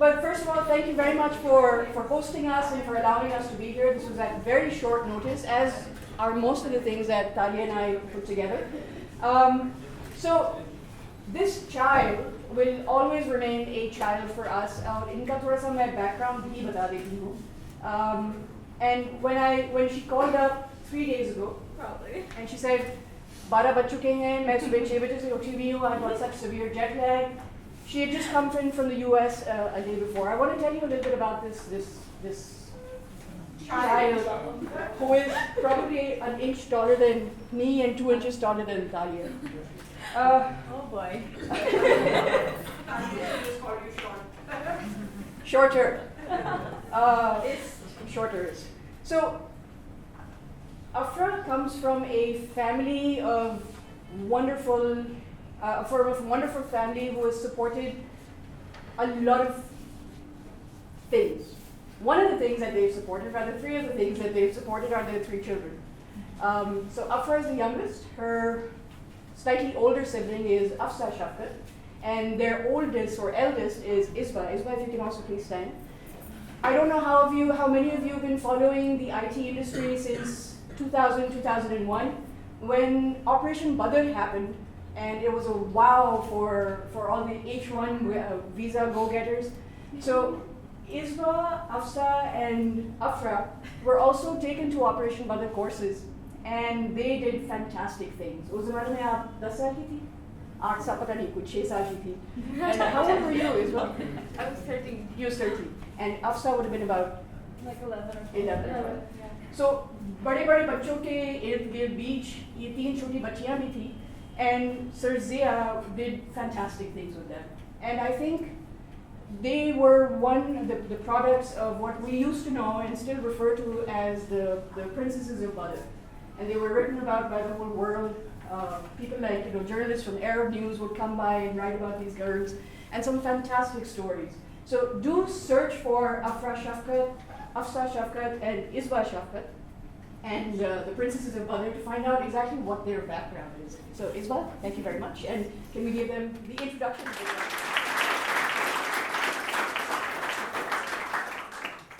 but first of all, thank you very much for hosting us and for allowing us to be here. This was at very short notice, as are most of the things that Talia and I put together. So this child will always remain a child for us. इनका थोड़ा सा मैं background भी बता देती हूँ. And when she called up 3 days ago, Probably. and she said, 12 बज चुके हैं, मैं सुबह 6 बजे से उठी हुई हूँ, I got such severe jet lag. She had just come in from the US a day before. I want to tell you a little bit about this child who is probably an inch taller than me and 2 inches taller than Talia. Oh boy. Shorter. Shorter. So, Afrah comes from a family of wonderful, wonderful family who has supported a lot of things. One of the things that they've supported, rather 3 of the things that they've supported are their 3 children. So Afrah is the youngest. Her slightly older sibling is Afrah Shafquat, and their oldest or eldest is Isba. Isba, if you can also please stand. I don't know how many of you have been following the IT industry since 2000, 2001, when Operation Badr happened, and it was a wow for all the H1 visa go-getters. So Isba, Afsa, and Afrah were also taken to Operation Badr courses, and they did fantastic things. उस ज़माने में आप 10 साल की थी? 8 साल पता नहीं, कुछ 6 साल की थी. And how old were you, Isba? I was 13. You were 13. And Afsa would have been about Like 11 or 11. Yeah. So बड़े-बड़े बच्चों के इर्द-गिर्द बीच ये 3 छोटी बच्चियां भी थी, and Sir Zia did fantastic things with them. And I think they were the products of what we used to know and still refer to as the princesses of Badr. And they were written about by the whole world. People like journalists from Arab News would come by and write about these girls, and some fantastic stories. So do search for Afrah Shafquat, and Isba Shafquat, and the princesses of Badr to find out exactly what their background is. So Isba, thank you very much, and can we give them the introduction?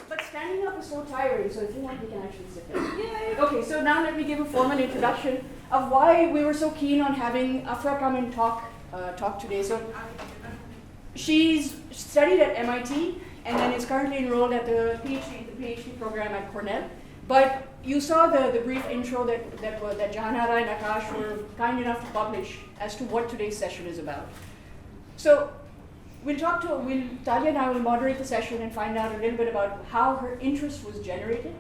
But standing up is so tiring, so if you want, we can actually sit down. Yay. Okay, so now let me give a formal introduction of why we were so keen on having Afrah come and talk today. So she's studied at MIT and then is currently enrolled at the PhD program at Cornell. But you saw the brief intro that Jahanara and Akash were kind enough to publish as to what today's session is about. So Talia and I will moderate the session and find out a little bit about how her interest was generated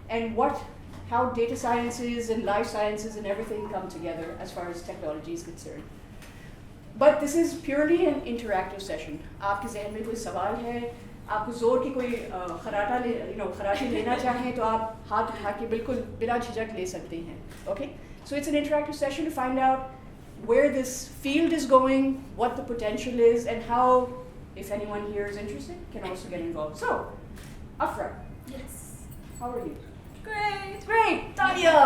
and how data sciences and life sciences and everything come together as far as technology is concerned. But this is purely an interactive session. आपके ज़हन में कोई सवाल है, आपको जोर की कोई खराटी लेना चाहें तो आप हाथ उठा के बिल्कुल बिना झिझक ले सकते हैं. Okay? So it's an interactive session to find out where this field is going, what the potential is, and how, if anyone here is interested, can also get involved. So, Afrah. Yes. How are you? Great. Great, Talia!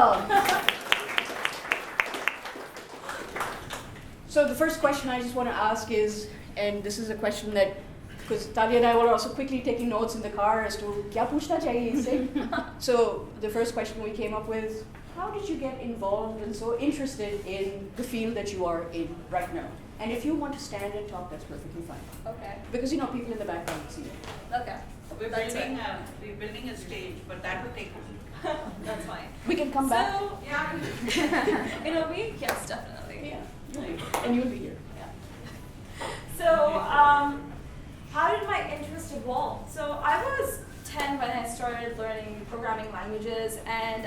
So the first question I just want to ask is, and this is a question that, because Talia and I were also quickly taking notes in the car as to kya puchna chahiye isse? So the first question we came up with, how did you get involved and so interested in the field that you are in right now? And if you want to stand and talk, that's perfectly fine. Okay. Because people in the background see you. Okay. We're building a stage, but that will take a week. That's fine. We can come back. So, yeah. In a week? Yes, definitely. Yeah. And you'll be here. Yeah. So, how did my interest evolve? So I was 10 when I started learning programming languages, and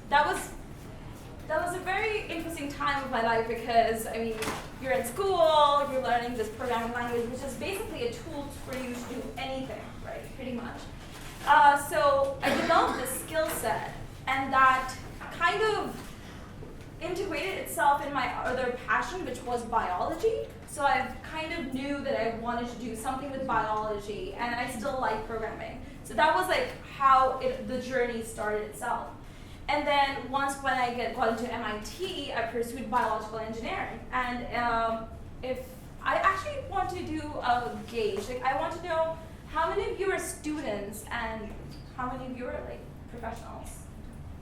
that was a very interesting time of my life because, I mean, you're in school, you're learning this programming language, which is basically a tool for you to do anything, right, pretty much. So I developed this skill set, and that kind of integrated itself in my other passion, which was biology. So I kind of knew that I wanted to do something with biology, and I still like programming. So that was like how the journey started itself. And then once when I got into MIT, I pursued biological engineering. And if I actually want to do a gauge. Like, I want to know how many of you are students and how many of you are like professionals.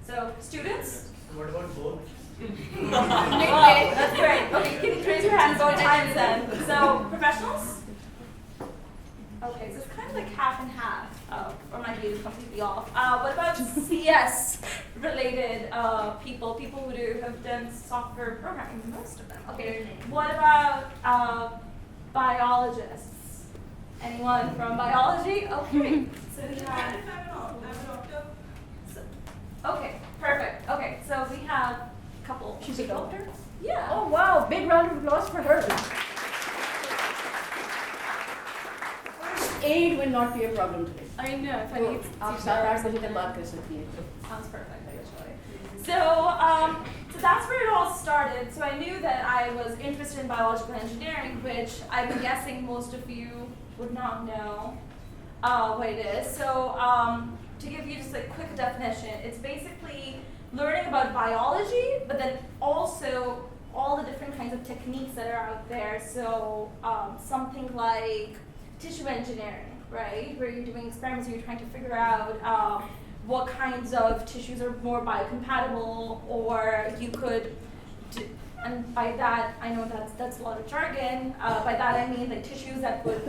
So, students? What about both? Okay, that's great. Okay, can you raise your hands both times then? So, professionals? Okay, so it's kind of like half and half, or my view is completely off. What about CS related people who have done software programming? Most of them. Okay, what about biologists? Anyone from biology? Okay, so we have. Okay, perfect. Okay, so we have a couple. She's a doctor? Yeah. Oh wow, big round of applause for her. First aid will not be a problem today. I know, if I तो need आप 7-8 बजे तक बात कर सकती हैं. Sounds perfect, actually. So that's where it all started. So I knew that I was interested in biological engineering, which I'm guessing most of you would not know what it is. So to give you just a quick definition, it's basically learning about biology, but then also all the different kinds of techniques that are out there. So something like tissue engineering, right? Where you're doing experiments and you're trying to figure out what kinds of tissues are more biocompatible, or you could, and by that, I know that's a lot of jargon, by that I mean like tissues that would,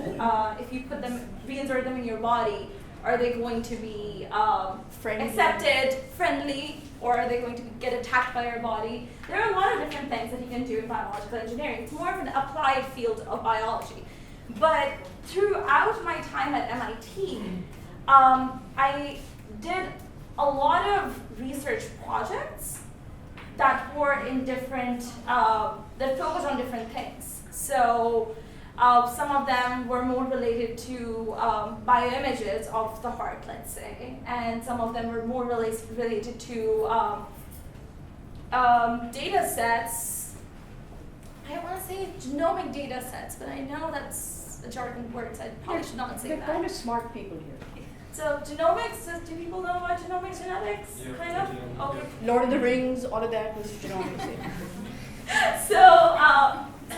if you put them, reinsert them in your body, are they going to be accepted, friendly, or are they going to get attacked by your body? There are a lot of different things that you can do in biological engineering. It's more of an applied field of biology. But throughout my time at MIT, I did a lot of research projects that were in different, that focused on different things. So some of them were more related to bioimages of the heart, let's say, and some of them were more related to data sets. I want to say genomic data sets, but I know that's a jargon word, so I probably should not say They're that. kind of smart people here. So genomics, do people know about genomics, genetics? Yeah. Kind of? Okay. Lord of the Rings, all of that was genomics. So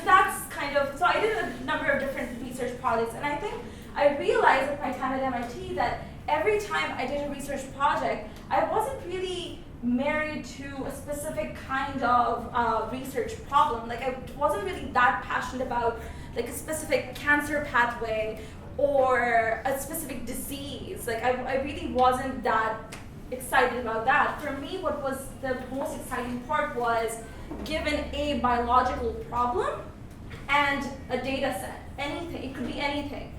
that's kind of, so I did a number of different research projects, and I think I realized at my time at MIT that every time I did a research project, I wasn't really married to a specific kind of research problem. Like, I wasn't really that passionate about like a specific cancer pathway or a specific disease. Like, I really wasn't that excited about that. For me, what was the most exciting part was, given a biological problem and a data set, anything, it could be anything,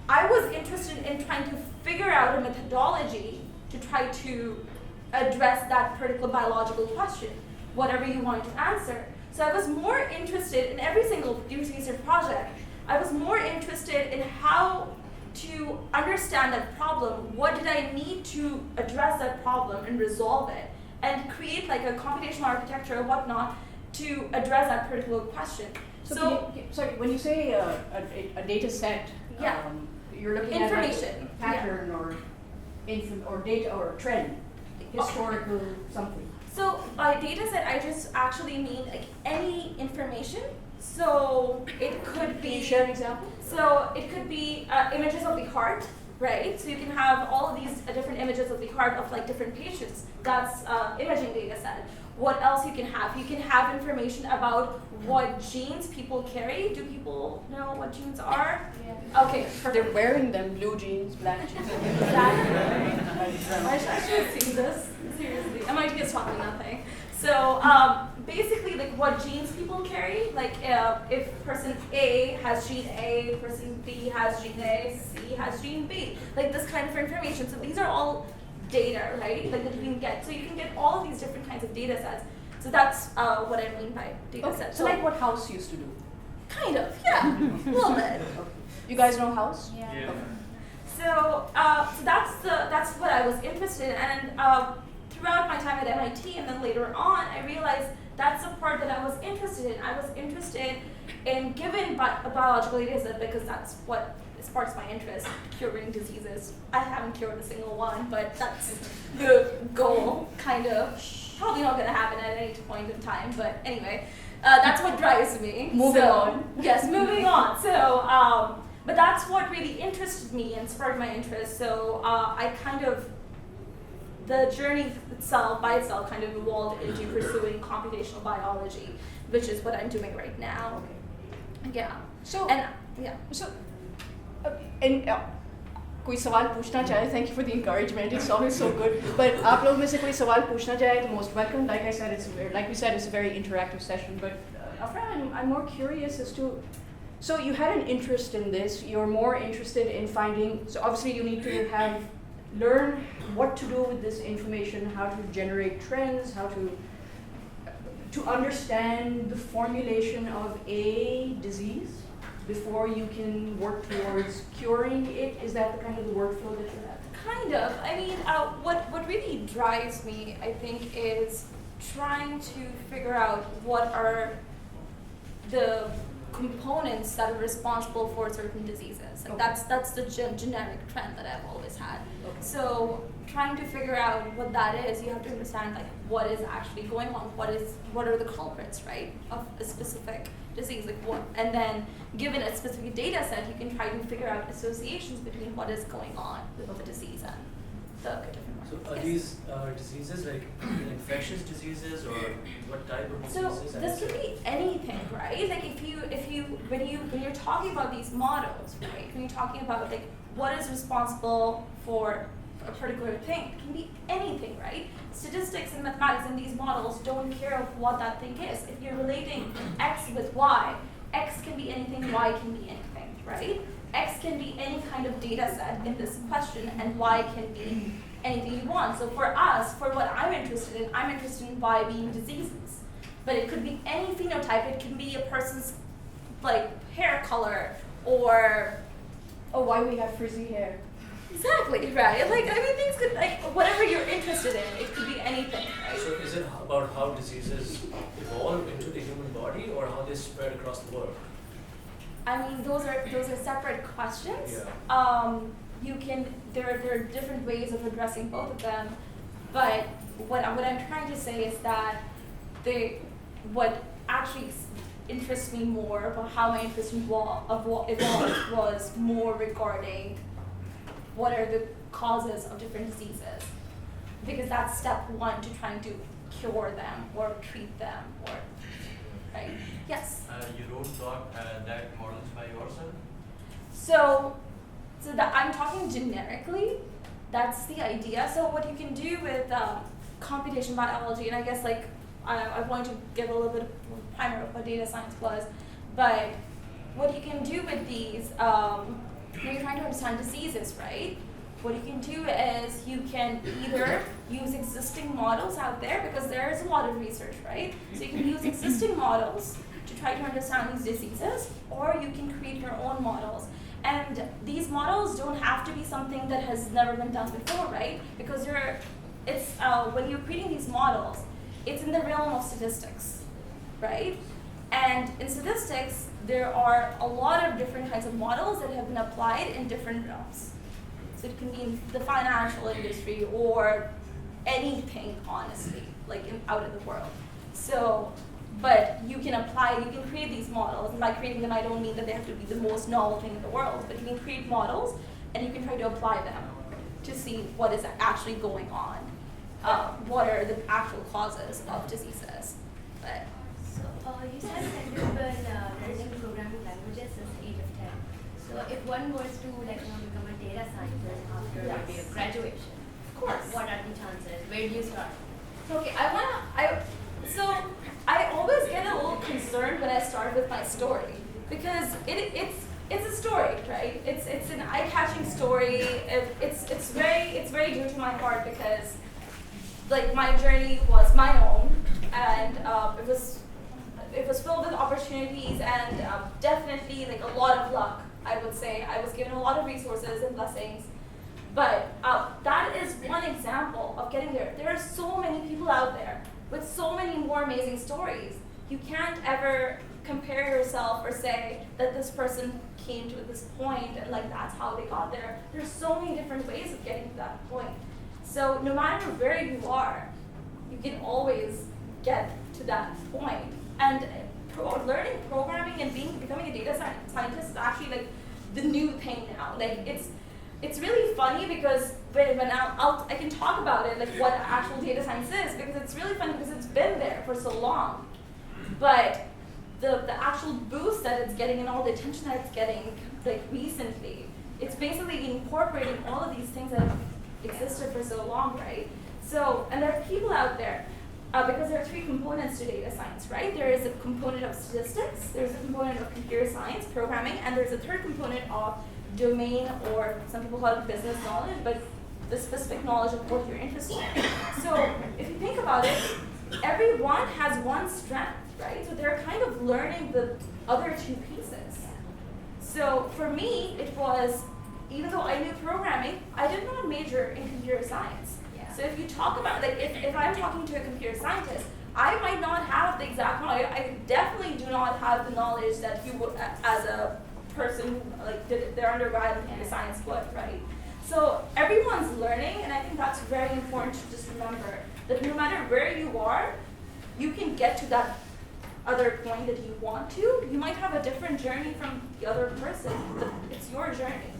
I was interested in trying to figure out a methodology to try to address that particular biological question, whatever you wanted to answer. So I was more interested in every single research project. I was more interested in how to understand that problem. What did I need to address that problem and resolve it, and create like a computational architecture or whatnot to address that particular question. So sorry, when you say a data set, Yeah. you're looking Information. at like a pattern or data or a trend, historical something. So by data set, I just actually mean like any information. So it could be. Can you share an example? So it could be images of the heart, right? So you can have all of these different images of the heart of like different patients. That's imaging data set. What else you can have? You can have information about what genes people carry. Do people know what genes are? Yeah. Okay, perfect. They're wearing them, blue jeans, black jeans. Exactly. I should have seen this. Seriously, MIT is taught me nothing. So basically, like what genes people carry. Like if person A has gene A, person B has gene A, C has gene B. Like this kind of information. So these are all data, right? Like that you can get. So you can get all of these different kinds of data sets. So that's what I mean by data Okay. sets. So like what House used to do. Kind of, yeah, a little bit. You guys know House? Yeah. So, so that's what I was interested in, and throughout my time at MIT, and then later on, I realized that's the part that I was interested in. I was interested in given a biological data set, because that's what sparks my interest, curing diseases. I haven't cured a single one, but that's the goal, kind of. Probably not going to happen at any point in time, but anyway, that's what drives me. Moving on. Yes, moving on. So, but that's what really interested me and sparked my interest. So I kind of, the journey itself, by itself, kind of evolved into pursuing computational biology, which is what I'm doing right now. Yeah. So, And yeah. so, and कोई सवाल पूछना चाहे, thank you for the encouragement, it's always so good. But आप लोग में से कोई सवाल पूछना चाहे तो most welcome. Like I said, like we said, it's a very interactive session. But Afrah, I'm more curious as to, so you had an interest in this. You're more interested in finding. So obviously you need to learn what to do with this information, how to generate trends, how to understand the formulation of a disease before you can work towards curing it. Is that the kind of the workflow that you have? Kind of. I mean, what really drives me, I think, is trying to figure out what are the components that are responsible for certain diseases. Like Okay. that's the generic trend that I've always had. Okay. So trying to figure out what that is, you have to understand like what is actually going on, what are the culprits, right, of a specific disease, like what, and then given a specific data set, you can try to figure out associations between what is going on with the disease and the different So markers. are Yes. these diseases like infectious diseases, or what type of So diseases? this could be anything, right? Like when you're talking about these models, right? When you're talking about like what is responsible for a particular thing, it can be anything, right? Statistics and mathematics and these models don't care of what that thing is. If you're relating X with Y, X can be anything, Y can be anything, right? X can be any kind of data set in this question, and Y can be anything you want. So for us, for what I'm interested in Y being diseases. But it could be any phenotype. It can be a person's like hair color or Oh, why we have frizzy hair? exactly, right? Like I mean things could like whatever you're interested in, it could be anything, right? So is it about how diseases evolve into the human body, or how they spread across the world? I mean those are separate questions. Yeah. You can there are different ways of addressing both of them, but what I'm trying to say is that what actually interests me more about how my interest evolved was more regarding what are the causes of different diseases, because that's step one to trying to cure them or treat them, or right? Yes. You wrote that models by yourself? So that I'm talking generically. That's the idea. So what you can do with computation biology, and I guess like I wanted to give a little bit of a primer of what data science was, but what you can do with these, when you're trying to understand diseases, right? What you can do is you can either use existing models out there, because there is a lot of research, right? So you can use existing models to try to understand these diseases, or you can create your own models. And these models don't have to be something that has never been done before, right? Because when you're creating these models, it's in the realm of statistics, right? And in statistics, there are a lot of different kinds of models that have been applied in different realms. So it can be in the financial industry or anything, honestly, like out in the world. So, but you can create these models, and by creating them, I don't mean that they have to be the most novel thing in the world, but you can create models, and you can try to apply them to see what is actually going on, what are the actual causes of diseases. But So you said that you've been learning programming languages since the age of 10. So if one was to become a data scientist after Yes. maybe a graduation, of course. what are the chances? Where do you start? Okay, so I always get a little concerned when I start with my story, because it's a story, right? It's an eye-catching story. It's very dear to my heart, because like my journey was my own, and it was filled with opportunities and definitely like a lot of luck. I would say I was given a lot of resources and blessings. But that is one example of getting there. There are so many people out there with so many more amazing stories. You can't ever compare yourself or say that this person came to this point and like that's how they got there. There's so many different ways of getting to that point. So no matter where you are, you can always get to that point. And learning programming and becoming a data scientist is actually like the new thing now. Like it's really funny because when I can talk about it, like what actual data science is, because it's really funny because it's been there for so long. But the actual boost that it's getting and all the attention that it's getting like recently, it's basically incorporating all of these things that have existed for so long, right? So, and there are people out there, because there are three components to data science, right? There is a component of statistics, there's a component of computer science, programming, and there's a third component of domain, or some people call it business knowledge, but the specific knowledge of what you're interested in. So if you think about it, everyone has one strength, right? So they're kind of learning the other two pieces. So for me, it was, even though I knew programming, I did not major in computer science. So if you talk about, like, if I'm talking to a computer scientist, I might not have the exact knowledge. I definitely do not have the knowledge that you would, as a person who like did their undergrad in computer science would, right? So everyone's learning, and I think that's very important to just remember that no matter where you are, you can get to that other point that you want to. You might have a different journey from the other person, but it's your journey.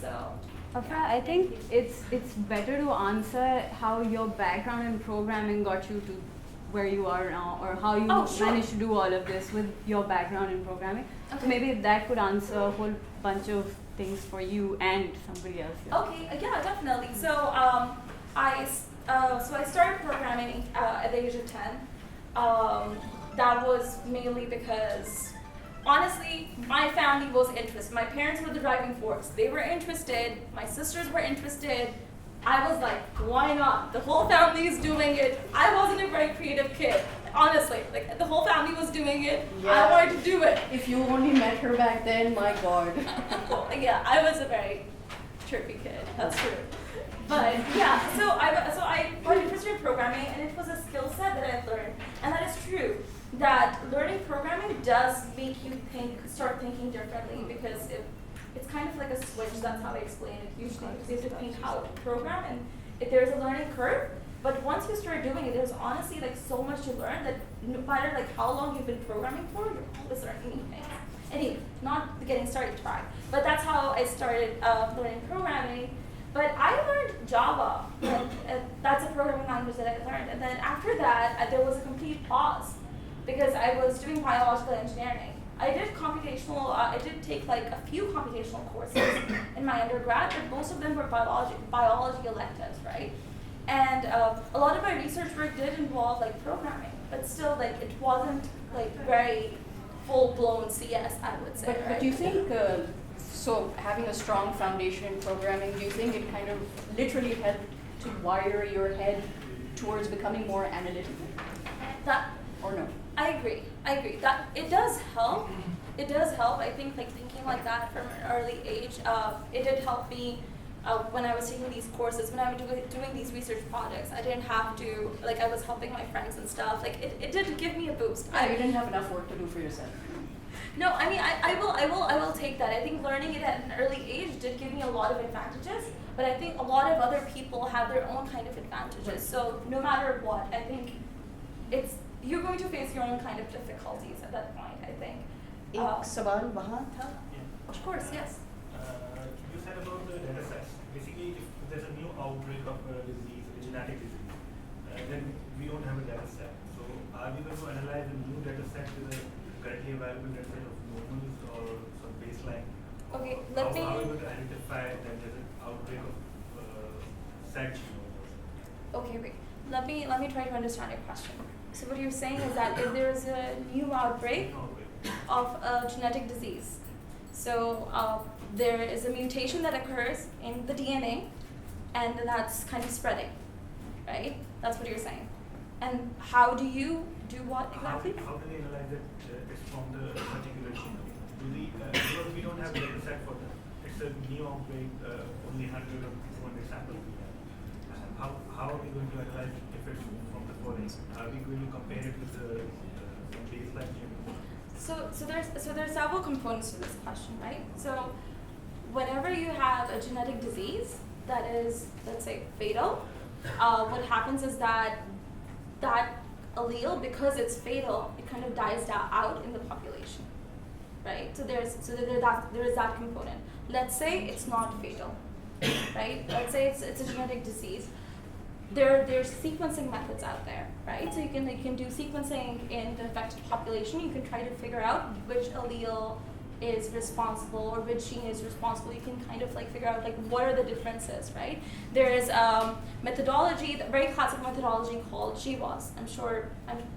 So. Afrah, I think it's better to answer how your background in programming got you to where you are now, or how you managed to do all of this with your background in programming. Okay. So maybe that could answer a whole bunch of things for you and somebody else. Yeah. Okay, yeah, definitely. So I started programming at the age of 10. That was mainly because, honestly, my family was interested. My parents were the driving force. They were interested. My sisters were interested. I was like, why not? The whole family is doing it. I wasn't a very creative kid, honestly. Like, the whole family was doing it. Yeah. I wanted to do it. If you only met her back then, my God. Well, yeah, I was a very chirpy kid. That's true. But yeah, so I got interested in programming, and it was a skill set that I learned, and that is true. That learning programming does make you start thinking differently, because it's kind of like a switch. That's how I explain it usually. Because you have to think how to program, and if there's a learning curve. But once you start doing it, there's honestly like so much to learn that no matter like how long you've been programming for, you're always learning new things. Anyway, not getting started try. But that's how I started learning programming. But I learned Java, and that's a programming language that I learned. And then after that, there was a complete pause, because I was doing biological engineering. I did take like a few computational courses in my undergrad, but most of them were biology electives, right? And a lot of my research work did involve like programming, but still like it wasn't like very full-blown CS, I would say. But do you think, so having a strong foundation in programming, do you think it kind of literally helped to wire your head towards becoming more analytical? Or no? I agree. That it does help. It does help. I think like thinking like that from an early age, it did help me when I was taking these courses, when I was doing these research projects. I didn't have to, like, I was helping my friends and stuff. Like it did give me a boost. You didn't have enough work to do for yourself. No, I mean I will take that. I think learning it at an early age did give me a lot of advantages, but I think a lot of other people have their own kind of advantages. So no matter what, I think you're going to face your own kind of difficulties at that point, I think. एक सवाल वहाँ था? Of course, yes. You said about the data sets. Basically, if there's a new outbreak of a disease, a genetic disease, then we don't have a data set. So are we going to analyze a new data set with a currently available data set of normals or some baseline? Okay, How are we going to identify that there's an outbreak of said genomes? Okay, wait. Let me try to understand your question. So what you're saying is that if there's a new outbreak of a genetic disease, so there is a mutation that occurs in the DNA, and that's kind of spreading, right? That's what you're saying. And how do you do what exactly? How do they analyze that it's from the particular genome? Because we don't have a data set for that. It's a new outbreak, only 100 or 200 samples we have. How are we going to analyze if it's from the foreign? Are we going to compare it with the baseline genome? So there's several components to this question, right? So whenever you have a genetic disease that is, let's say, fatal, what happens is that allele, because it's fatal, it kind of dies out in the population, right? So there is that component. Let's say it's not fatal, right? Let's say it's a genetic disease. There's sequencing methods out there, right? So you can do sequencing in the affected population. You can try to figure out which allele is responsible or which gene is responsible. You can kind of like figure out like what are the differences, right? There is methodology, very classic methodology called GWAS.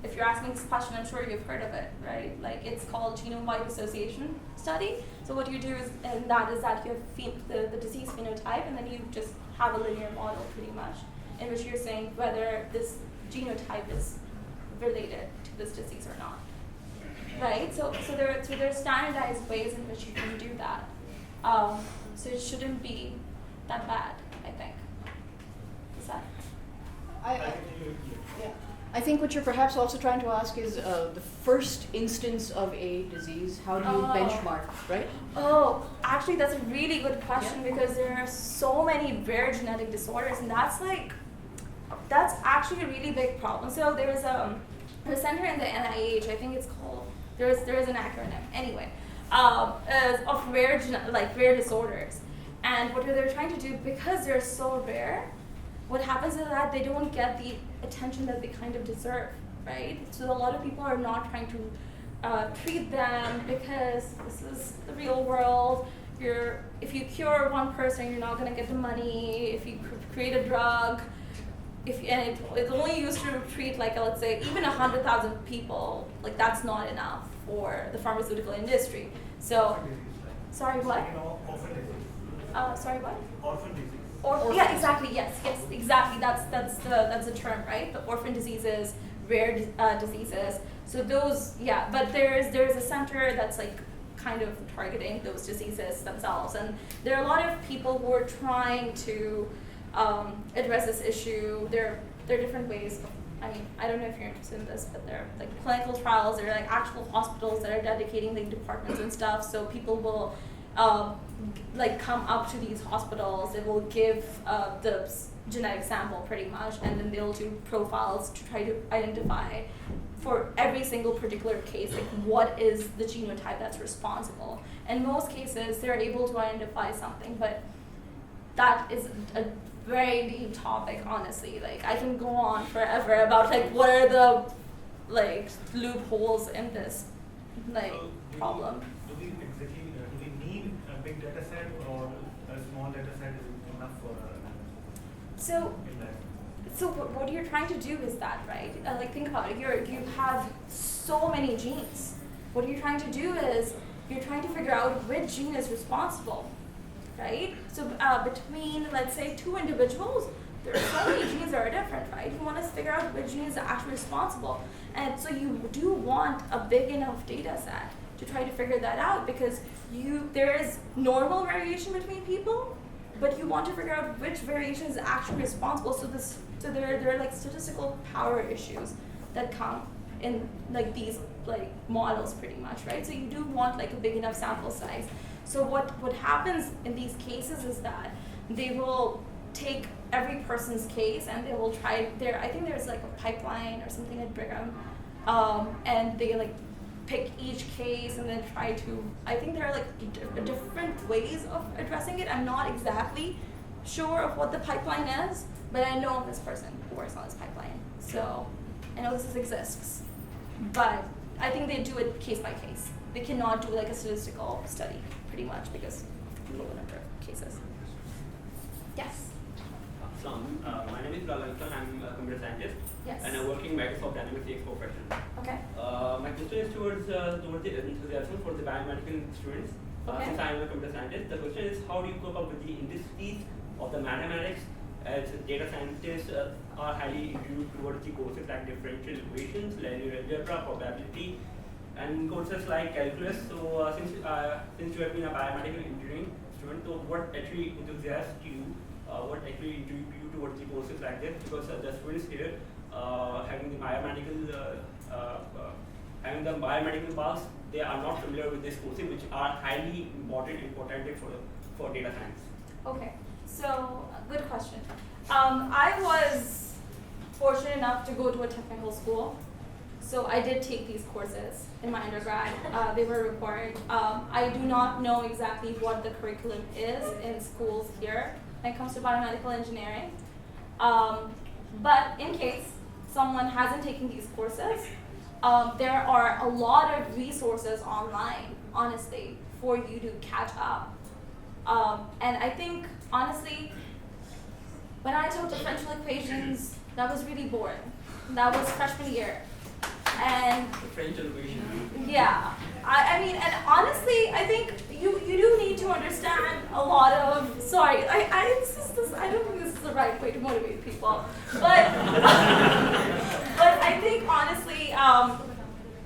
If you're asking this question, I'm sure you've heard of it, right? Like it's called genome-wide association study. So what you do is that you have the disease phenotype, and then you just have a linear model pretty much, in which you're saying whether this genotype is related to this disease or not. Right? So there are standardized ways in which you can do that. So it shouldn't be that bad, I think. Is that? I think what you're perhaps also trying to ask is the first instance of a disease, how do you benchmark, right? Oh, actually that's a really good question, because there are so many rare genetic disorders, and that's actually a really big problem. So there's a center in the NIH, I think it's called, there is an acronym anyway, of rare disorders. And what they're trying to do, because they're so rare, what happens is that they don't get the attention that they kind of deserve, right? So a lot of people are not trying to treat them, because this is the real world. If you cure one person, you're not going to get the money. If you create a drug, it's only used to treat, like, let's say, even 100,000 people, like that's not enough for the pharmaceutical industry. So, sorry, what? Sorry, what? Orphan disease. Yeah, exactly. Yes, exactly. That's the term, right? The orphan diseases, rare diseases. So those, yeah. But there's a center that's like kind of targeting those diseases themselves, and there are a lot of people who are trying to address this issue. There are different ways. I mean, I don't know if you're interested in this, but there are like clinical trials. There are like actual hospitals that are dedicating like departments and stuff. So people will like come up to these hospitals. They will give the genetic sample pretty much, and then they'll do profiles to try to identify for every single particular case, like what is the genotype that's responsible. In most cases, they're able to identify something, but that is a very deep topic, honestly. Like I can go on forever about like what are the like loopholes in this like problem. Do we need a big data set, or a small data set is enough for So what you're trying to do is that, right? Like think about it. You have so many genes. What you're trying to do is you're trying to figure out which gene is responsible, right? So between, let's say, two individuals, there are so many genes that are different, right? You want to figure out which gene is actually responsible. And so you do want a big enough data set to try to figure that out, because there is normal variation between people, but you want to figure out which variation is actually responsible. So there are like statistical power issues that come in like these like models pretty much, right? So you do want like a big enough sample size. So what happens in these cases is that they will take every person's case and they will try I think there's like a pipeline or something at Brigham, and they like pick each case and then try to, I think there are like different ways of addressing it. I'm not exactly sure of what the pipeline is, but I know this person who works on this pipeline. So I know this exists, but I think they do it case by case. They cannot do like a statistical study pretty much because of the low number of cases. Yes? My name is Lalankan. I'm a computer scientist. Yes. And I work in Microsoft Dynamics CX profession. Okay. My question is towards the enthusiasm for the biomedical students. Okay. Since I am a computer scientist, the question is how do you cope up with the industries of the mathematics, as data scientists are highly inclined towards the courses like differential equations, linear algebra, probability, and courses like calculus. So since you have been a biomedical engineering student, so what actually enthusiasts you? What actually intrigued you towards the courses like this? Because the students here having the biomedical having and the biomedical paths, they are not familiar with these courses, which are highly important and important for data science. Okay, so good question. I was fortunate enough to go to a technical school, so I did take these courses in my undergrad. They were required. I do not know exactly what the curriculum is in schools here when it comes to biomedical engineering. But in case someone hasn't taken these courses, there are a lot of resources online, honestly, for you to catch up. And I think, honestly, when I took differential equations, that was really boring. That was freshman year. And Differential equation. yeah, I mean, and honestly, I think you do need to understand a lot of, sorry, I don't think this is the right way to motivate people, but, but I think honestly,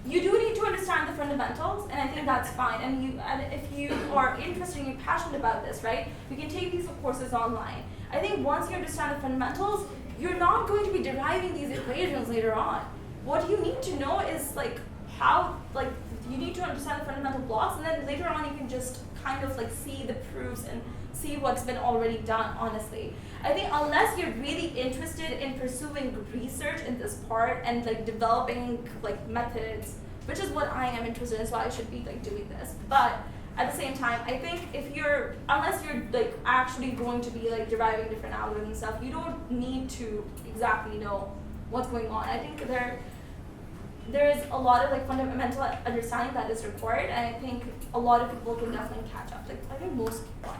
you do need to understand the fundamentals, and I think that's fine. And if you are interested and passionate about this, right, you can take these courses online. I think once you understand the fundamentals, you're not going to be deriving these equations later on. What you need to know is like how, like you need to understand the fundamental blocks, and then later on you can just kind of like see the proofs and see what's been already done, honestly. I think unless you're really interested in pursuing research in this part and like developing like methods, which is what I am interested in, so I should be like doing this. But at the same time, I think unless you're like actually going to be like deriving different algorithms and stuff, you don't need to exactly know what's going on. I think there is a lot of like fundamental understanding that is required, and I think a lot of people can definitely catch up. Like I think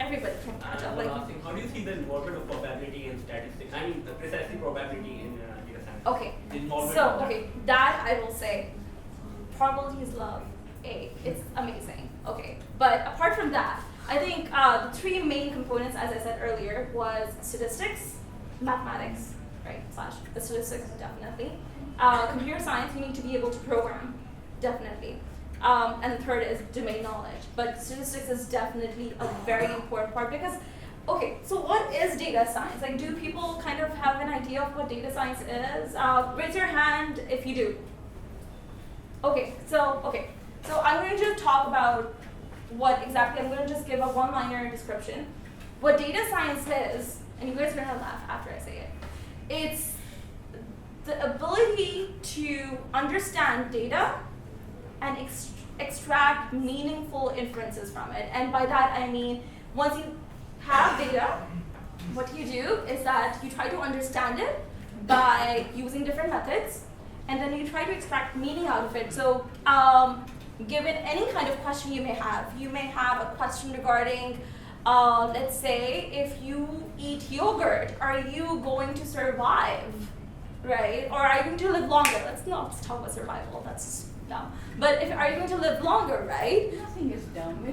everybody can catch up. Like, How do you see the involvement of probability and statistics? I mean, precisely probability in data science. okay, The involvement so of that. okay, that I will say, probability is love. It's amazing. Okay, but apart from that, I think the three main components, as I said earlier, was statistics, mathematics, right? / the statistics definitely. Computer science, you need to be able to program, definitely. And the third is domain knowledge. But statistics is definitely a very important part because, okay, so what is data science? Like, do people kind of have an idea of what data science is? Raise your hand if you do. Okay, so I'm going to just talk about what exactly, I'm going to just give a one-liner description. What data science is, and you guys are going to laugh after I say it, it's the ability to understand data and extract meaningful inferences from it. And by that I mean, once you have data, what you do is that you try to understand it by using different methods, and then you try to extract meaning out of it. So given any kind of question you may have a question regarding, let's say, if you eat yogurt, are you going to survive? Right? Or are you going to live longer? Let's not talk about survival. That's dumb. But are you going to live longer, right? Nothing is dumb.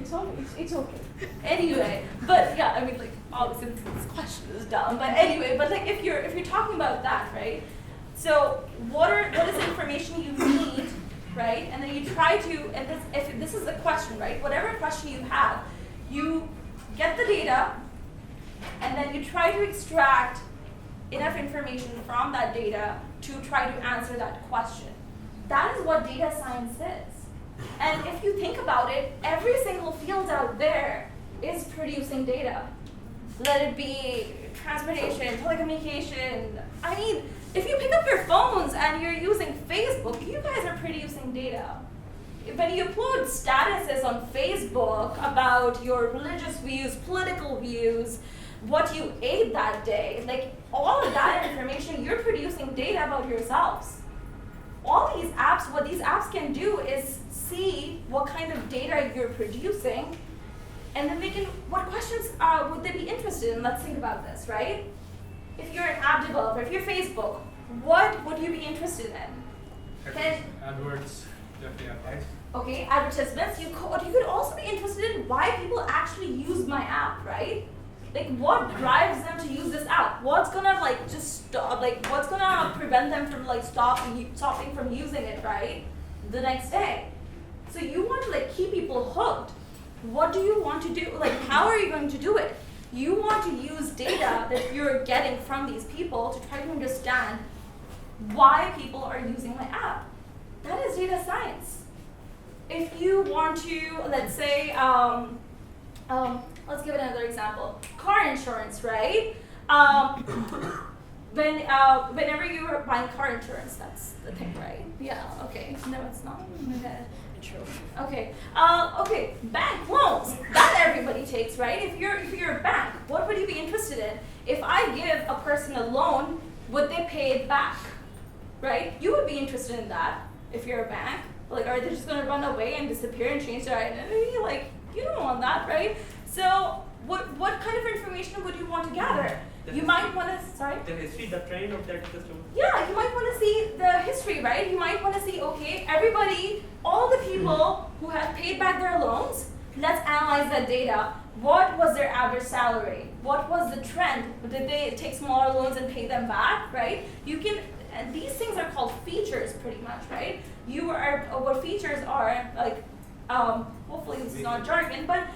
It's okay. Anyway, but yeah, I mean, like obviously this question is dumb. But anyway, but like if you're talking about that, right? So what is the information you need, right? And then you try to, and if this is the question, right? Whatever question you have, you get the data, and then you try to extract enough information from that data to try to answer that question. That is what data science is. And if you think about it, every single field out there is producing data. Let it be transportation, telecommunication. I mean, if you pick up your phones and you're using Facebook, you guys are producing data. When you upload statuses on Facebook about your religious views, political views, what you ate that day, like all of that information, you're producing data about yourselves. All these apps, what these apps can do is see what kind of data you're producing, and then what questions would they be interested in? Let's think about this, right? If you're an app developer, if you're Facebook, what would you be interested in? AdWords, definitely advice. Okay, advertisements. You could also be interested in why people actually use my app, right? Like, what drives them to use this app? What's gonna like just stop? Like, what's gonna prevent them from like stopping from using it, right? The next day. So you want to like keep people hooked. What do you want to do? Like, how are you going to do it? You want to use data that you're getting from these people to try to understand why people are using my app. That is data science. if you want to, let's say, let's give it another example. Car insurance, right? Whenever you are buying car insurance, that's the thing, right? Yeah. Okay. No, it's not. Okay. Okay. Okay. Bank loans. That everybody takes, right? If you're a bank, what would you be interested in? If I give a person a loan, would they pay it back? Right? You would be interested in that if you're a bank. Like, are they just going to run away and disappear and change their identity? Like, you don't want that, right? So, what kind of information would you want to gather? You might want to, sorry? The history, the trend of that customer. Yeah, you might want to see the history, right? You might want to see, okay, everybody, all the people who have paid back their loans, let's analyze that data. What was their average salary? What was the trend? Did they take smaller loans and pay them back, right? You can, and these things are called features pretty much, right? What features are, like, hopefully this is not jargon, but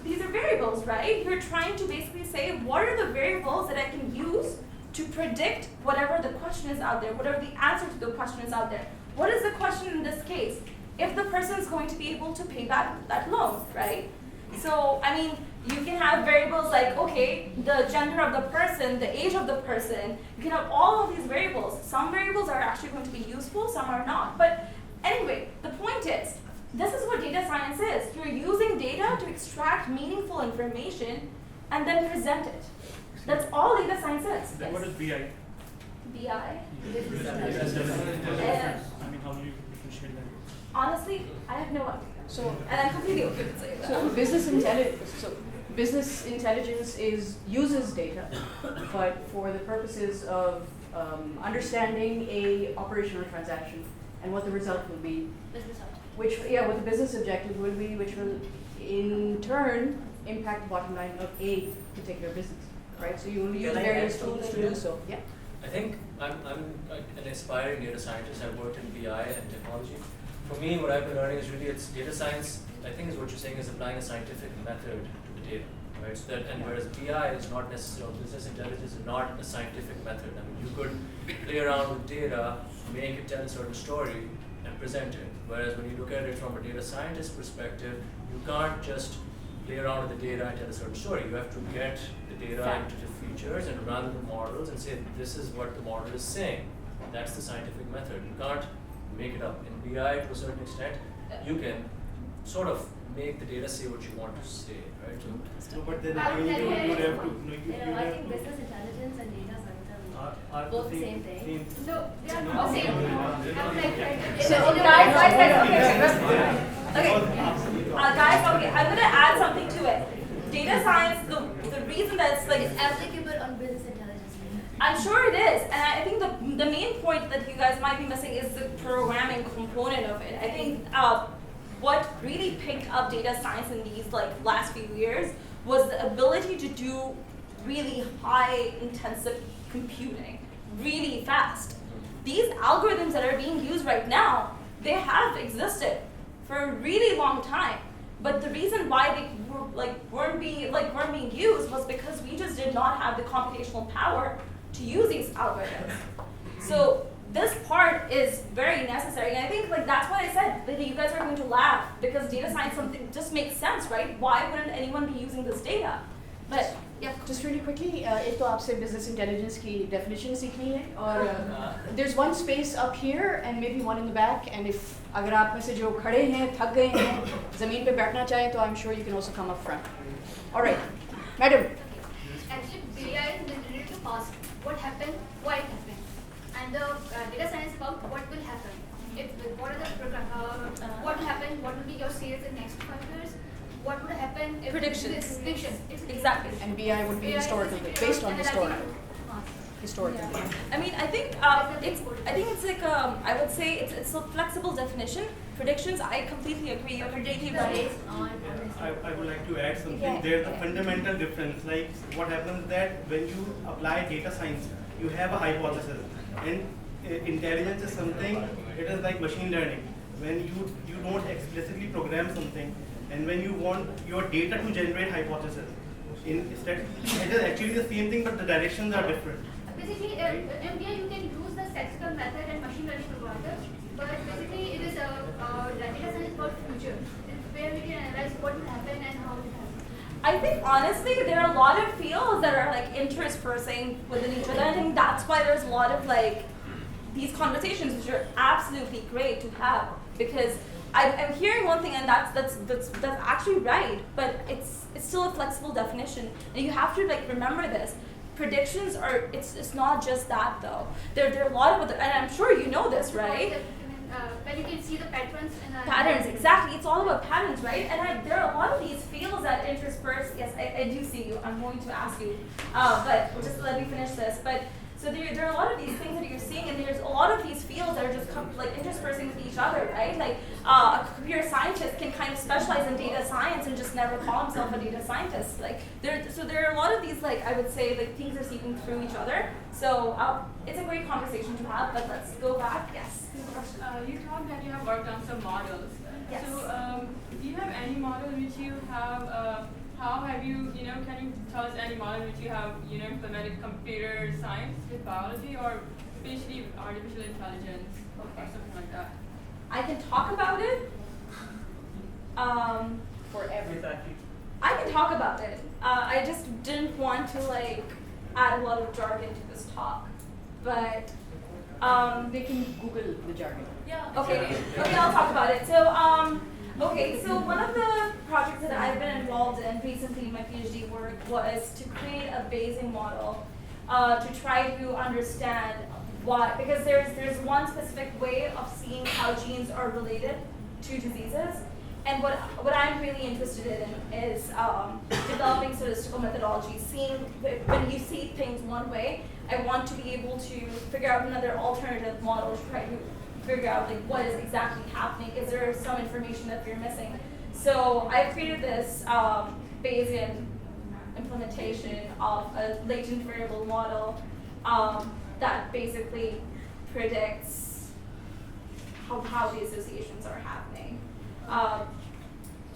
these are variables, right? You're trying to basically say, what are the variables that I can use to predict whatever the question is out there, whatever the answer to the question is out there. What is the question in this case? If the person is going to be able to pay back that loan, right? So, I mean, you can have variables like, okay, the gender of the person, the age of the person. You can have all of these variables. Some variables are actually going to be useful, some are not. But anyway, the point is, this is what data science is. You're using data to extract meaningful information and then present it. That's all data science is. Then what is BI? BI? I mean, how do you differentiate that? Honestly, I have no idea. So, And I'm completely okay with saying that. so business intelligence uses data, but for the purposes of understanding a operational transaction and what the result will be, what the business objective will be, which will in turn impact the bottom line of a particular business, right? So you will use various tools to do so. Yeah. I think I'm an aspiring data scientist. I've worked in BI and technology. For me, what I've been learning is really it's data science. I think is what you're saying is applying a scientific method to the data, right? So that, and whereas BI is not necessarily, business intelligence is not a scientific method. I mean, you could play around with data, make it tell a certain story, and present it. Whereas when you look at it from a data scientist perspective, you can't just play around with the data and tell a certain story. You have to get the data into the features and run the models and say, this is what the model is saying. That's the scientific method. You can't make it up. In BI, to a certain extent, you can sort of make the data say what you want to say, right? No, but then I would again, tell you you, have to. I think business intelligence and data science Are both the same thing. No, they are No. not the same thing. So, guys, okay, I'm gonna add something to it. Data science, the reason that it's like It's applicable on business intelligence. I'm sure it is, and I think the main point that you guys might be missing is the programming component of it. I think what really picked up data science in these last few years was the ability to do really high intensive computing really fast. These algorithms that are being used right now, they have existed for a really long time. But the reason why they weren't being used was because we just did not have the computational power to use these algorithms. So this part is very necessary, and I think that's what I said. That you guys are going to laugh because data science something just makes sense, right? Why wouldn't anyone be using this data? But yeah, Just really quickly, एक तो आपसे business intelligence की definition सीखनी है और there's one space up here and maybe one in the back, and if अगर आप में से जो खड़े हैं थक गए हैं ज़मीन पे बैठना चाहें तो I'm sure you can also come up front. All right, madam. Actually, BI is related to past. What happened, why it happened. And the data science about what will happen. What are the what will happen, what will be your sales in next 5 years, what would happen if Predictions. Exactly. And BI would be historical, based on historical. I mean, I think it's like I would say it's a flexible definition. Predictions, I completely agree. You're completely right. I would like to add something. There's a fundamental difference. Like what happens that when you apply data science, you have a hypothesis, and intelligence is something. It is like machine learning. When you don't explicitly program something, and when you want your data to generate hypothesis, instead it is actually the same thing, but the directions are different. Basically, in BI you can use the statistical method and machine learning algorithms, but basically it is data science about future. I think honestly there are a lot of fields that are like interspersing within each other. I think that's why there's a lot of like these conversations, which are absolutely great to have, because I'm hearing one thing, and that's actually right, but it's still a flexible definition, and you have to like remember this. Predictions are it's not just that though. There are a lot of other, and I'm sure you know this, right? When you can see the patterns in Patterns, exactly. It's all about patterns, right? And there are a lot of these fields that intersperse. Yes, I do see you. I'm going to ask you, but just let me finish this. But so there are a lot of these things that you're seeing, and there's a lot of these fields that are just like interspersing with each other, right? Like a computer scientist can kind of specialize in data science and just never call himself a data scientist. Like so there are a lot of these, like I would say, like things are seeping through each other. So it's a great conversation to have. But let's go back. Yes. You talked that you have worked on some models. Yes. So do you have any model which you have? How have you, can you tell us any model which you have, implemented computer science with biology, or especially artificial intelligence or something like that? I can talk about it. Forever. Exactly. I can talk about it. I just didn't want to like add a lot of jargon to this talk, but They can Google the jargon. yeah. Okay. Okay, I'll talk about it. So okay, so one of the projects that I've been involved in recently in my PhD work was to create a Bayesian model to try to understand why, because there's one specific way of seeing how genes are related to diseases, and what I'm really interested in is developing statistical methodology, seeing when you see things one way, I want to be able to figure out another alternative model to try to figure out like what is exactly happening. Is there some information that you're missing? So I created this Bayesian implementation of a latent variable model that basically predicts how the associations are happening.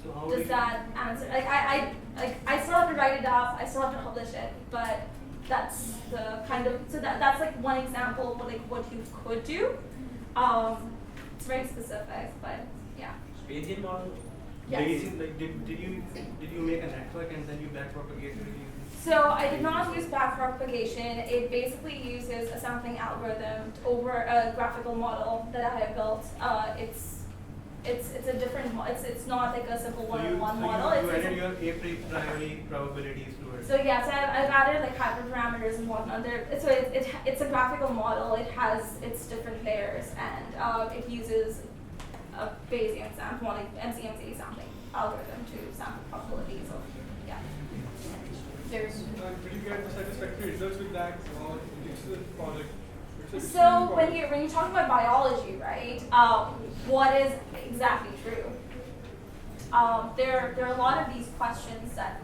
So how Does that answer? Like I still have to write it up. I still have to publish it, but that's the kind of that's like one example of what you could do. It's very specific, but yeah. Bayesian model? Yes. Bayesian, like did you make a network and then you backpropagate it? So I did not use backpropagation. It basically uses a sampling algorithm over a graphical model that I have built. It's a different. It's not like a simple one-on-one model. You added your a priori probabilities to it. So yes, I've added like hyperparameters and whatnot. So it's a graphical model. It has its different layers, and it uses a Bayesian sample, like MCMC sampling algorithm to sample probabilities. So yeah. There's Did you get satisfactory results with that, or this is a project? So when you're talking about biology, right? What is exactly true? There are a lot of these questions that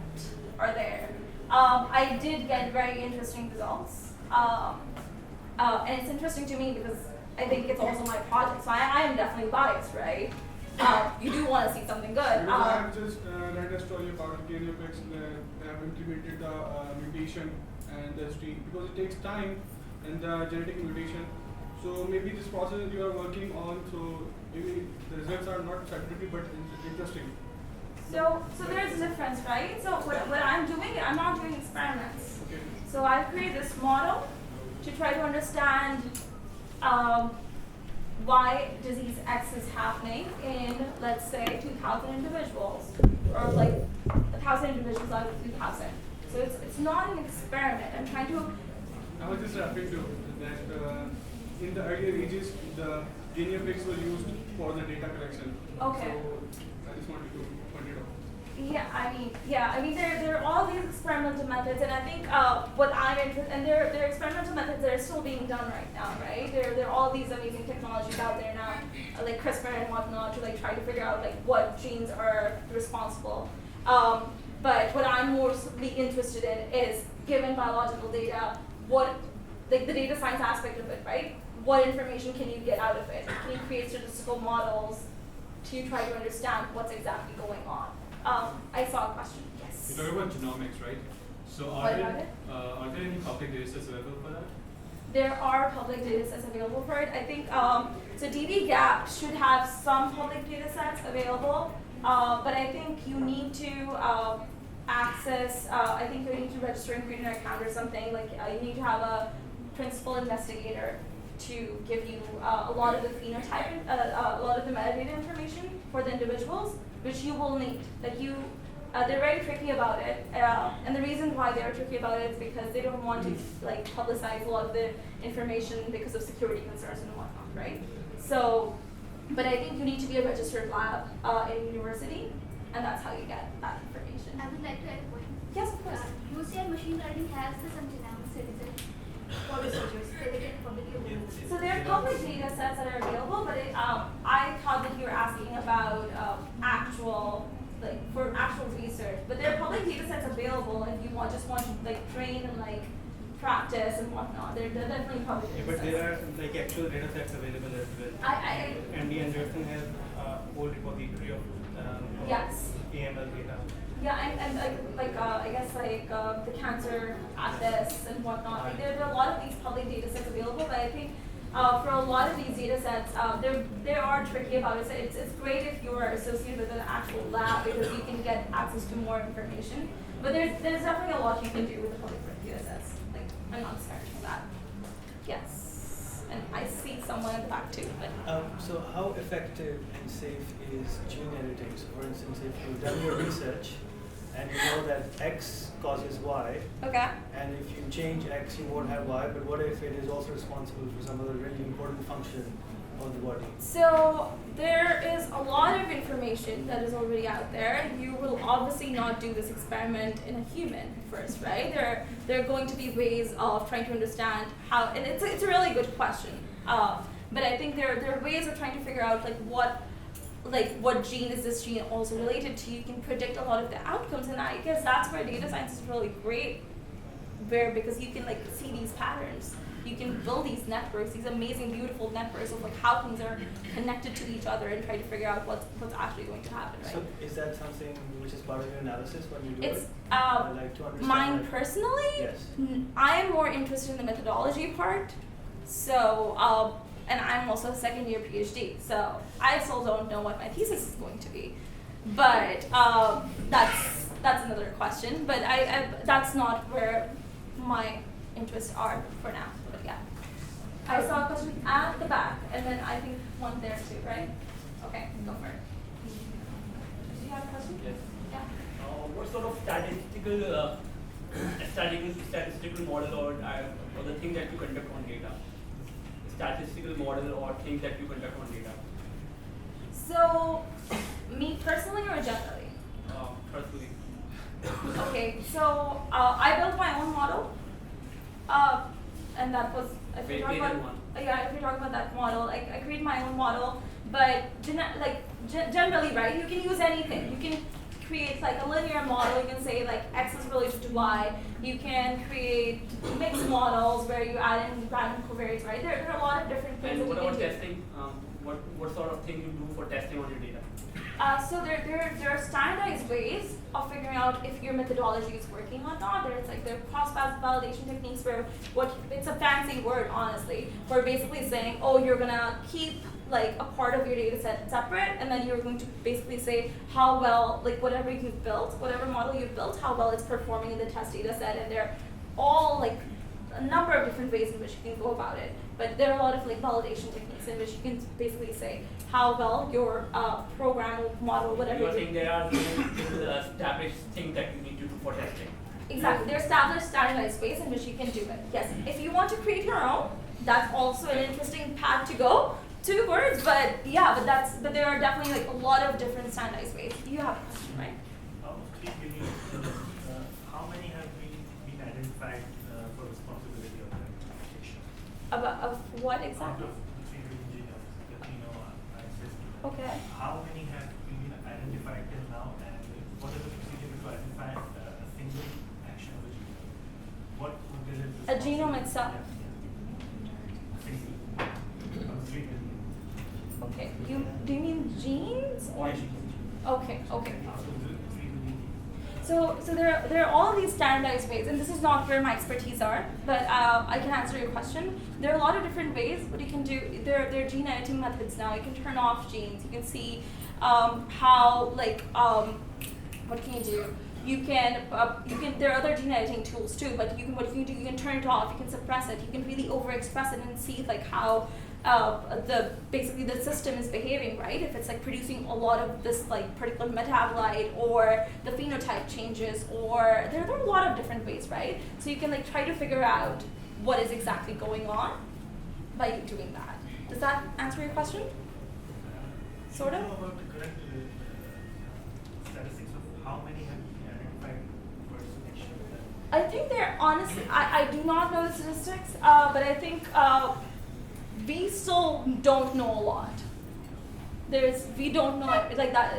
are there. I did get very interesting results, and it's interesting to me because I think it's also my project, so I am definitely biased, right? You do want to see something good. I have just read a story about KNFX. They have implemented the mutation and the stream because it takes time and the genetic mutation. So maybe this process you are working on, so maybe the results are not scientific but interesting. So there's a difference, right? So what I'm doing, I'm not doing experiments. Okay. So I've created this model to try to understand why disease X is happening in, let's say, 2,000 individuals, or like 1,000 individuals out of 2,000. So it's not an experiment. I'm trying to. I was just referring to that in the earlier ages, the GNFX were used for the data collection. Okay. So I just wanted to point it out. Yeah, I mean, there are all these experimental methods, and I think what I'm interested, and there are experimental methods that are still being done right now, right? There are all these amazing technologies out there now, like CRISPR and whatnot, to like try to figure out like what genes are responsible. But what I'm mostly interested in is, given biological data, what like the data science aspect of it, right? What information can you get out of it? Can you create statistical models to try to understand what's exactly going on? I saw a question. Yes. You're talking about genomics, right? So What are about it? there any public data sets available for that? There are public data sets available for it. I think so. dbGaP should have some public data sets available, but I think you need to access, I think you need to register and create an account or something, like you need to have a principal investigator to give you a lot of the phenotype, a lot of the metadata information for the individuals, which you will need. Like they're very tricky about it, and the reason why they're tricky about it is because they don't want to like publicize a lot of the information because of security concerns and whatnot, right? So, but I think you need to be a registered lab in university, and that's how you get that information. I would like to add a point. Yes, of course. UCI machine learning has some dynamic citizen for researchers. They can publicly available. So there are public data sets that are available, but I thought that you were asking about for actual research. But there are public data sets available if you just want to like train and like practice and whatnot. They're definitely public data But sets. there are like actual data sets available as well. MD Anderson has a whole repository of Yes. AML data. Yeah, and I guess the cancer atlas and whatnot. Like, there are a lot of these public data sets available, but I think for a lot of these data sets, they are tricky about it. So it's great if you are associated with an actual lab because you can get access to more information. But there's definitely a lot you can do with the public data sets. Like I'm not discouraging that. Yes, and I see someone in the back too. But So how effective and safe is gene editing? So for instance, if you've done your research and you know that X causes Y, okay. and if you change X, you won't have Y, but what if it is also responsible for some other really important function of the body? So there is a lot of information that is already out there. You will obviously not do this experiment in a human first, right? There are going to be ways of trying to understand how, and it's a really good question. But I think there are ways of trying to figure out what gene is this gene also related to. You can predict a lot of the outcomes, and I guess that's where data science is really great, because you can see these patterns. You can build these networks, these amazing, beautiful networks of how things are connected to each other, and try to figure out what's actually going to happen, right? So is that something which is part of your analysis when you do It's it? To understand mine personally. Yes. I am more interested in the methodology part. So, and I'm also a second-year PhD, so I still don't know what my thesis is going to be. But that's another question. But that's not where my interests are for now. But yeah, I saw a question at the back, and then I think one there too, right? Okay, go for it. Do you have a question? Yes. Yeah. What sort of statistical model or the thing that you conduct on data? Statistical model or things that you conduct on data? So, me personally or generally? Personally. Okay, so I built my own model, and that was if you talk about that model, I created my own model, but generally, right? You can use anything. You can create a linear model. You can say X is related to Y. You can create mixed models where you add in random covariates, right? There are a lot of different things. And what that you about can do. testing? What sort of thing you do for testing on your data? So there are standardized ways of figuring out if your methodology is working or not. There are cross-validation techniques where it's a fancy word, honestly. We're basically saying, oh, you're gonna keep a part of your data set separate, and then you're going to basically say how well, whatever you've built, whatever model you've built, how well it's performing in the test data set, and they're all a number of different ways in which you can go about it. But there are a lot of validation techniques in which you can basically say how well your program, model, whatever. You're saying there are established things that you need to do for testing. Exactly. There are established standardized ways in which you can do it. Yes. If you want to create your own, that's also an interesting path to go towards. But yeah, but there are definitely a lot of different standardized ways. You have a question, right? How many have been identified for responsibility of the implementation? Of what exactly? Out of the 3 billion genomes that we know are existing. Okay. How many have been identified till now, and what is the procedure to identify a single action of a genome? What would be the A genome itself. Single. Of 3 billion. Okay. Do you mean genes or? Okay. Okay. So there are all these standardized ways, and this is not where my expertise are, but I can answer your question. There are a lot of different ways what you can do. There are gene editing methods now. You can turn off genes. You can see how what can you do? there are other gene editing tools too, but what you can do, you can turn it off, you can suppress it, you can really overexpress it and see like how basically the system is behaving, right? If it's like producing a lot of this like particular metabolite, or the phenotype changes, or there are a lot of different ways, right? So you can like try to figure out what is exactly going on by doing that. Does that answer your question? Sort of? Do you know about the current statistics of how many have been identified for selection? I think they're honestly, I do not know the statistics, but I think we still don't know a lot. We don't know, like that,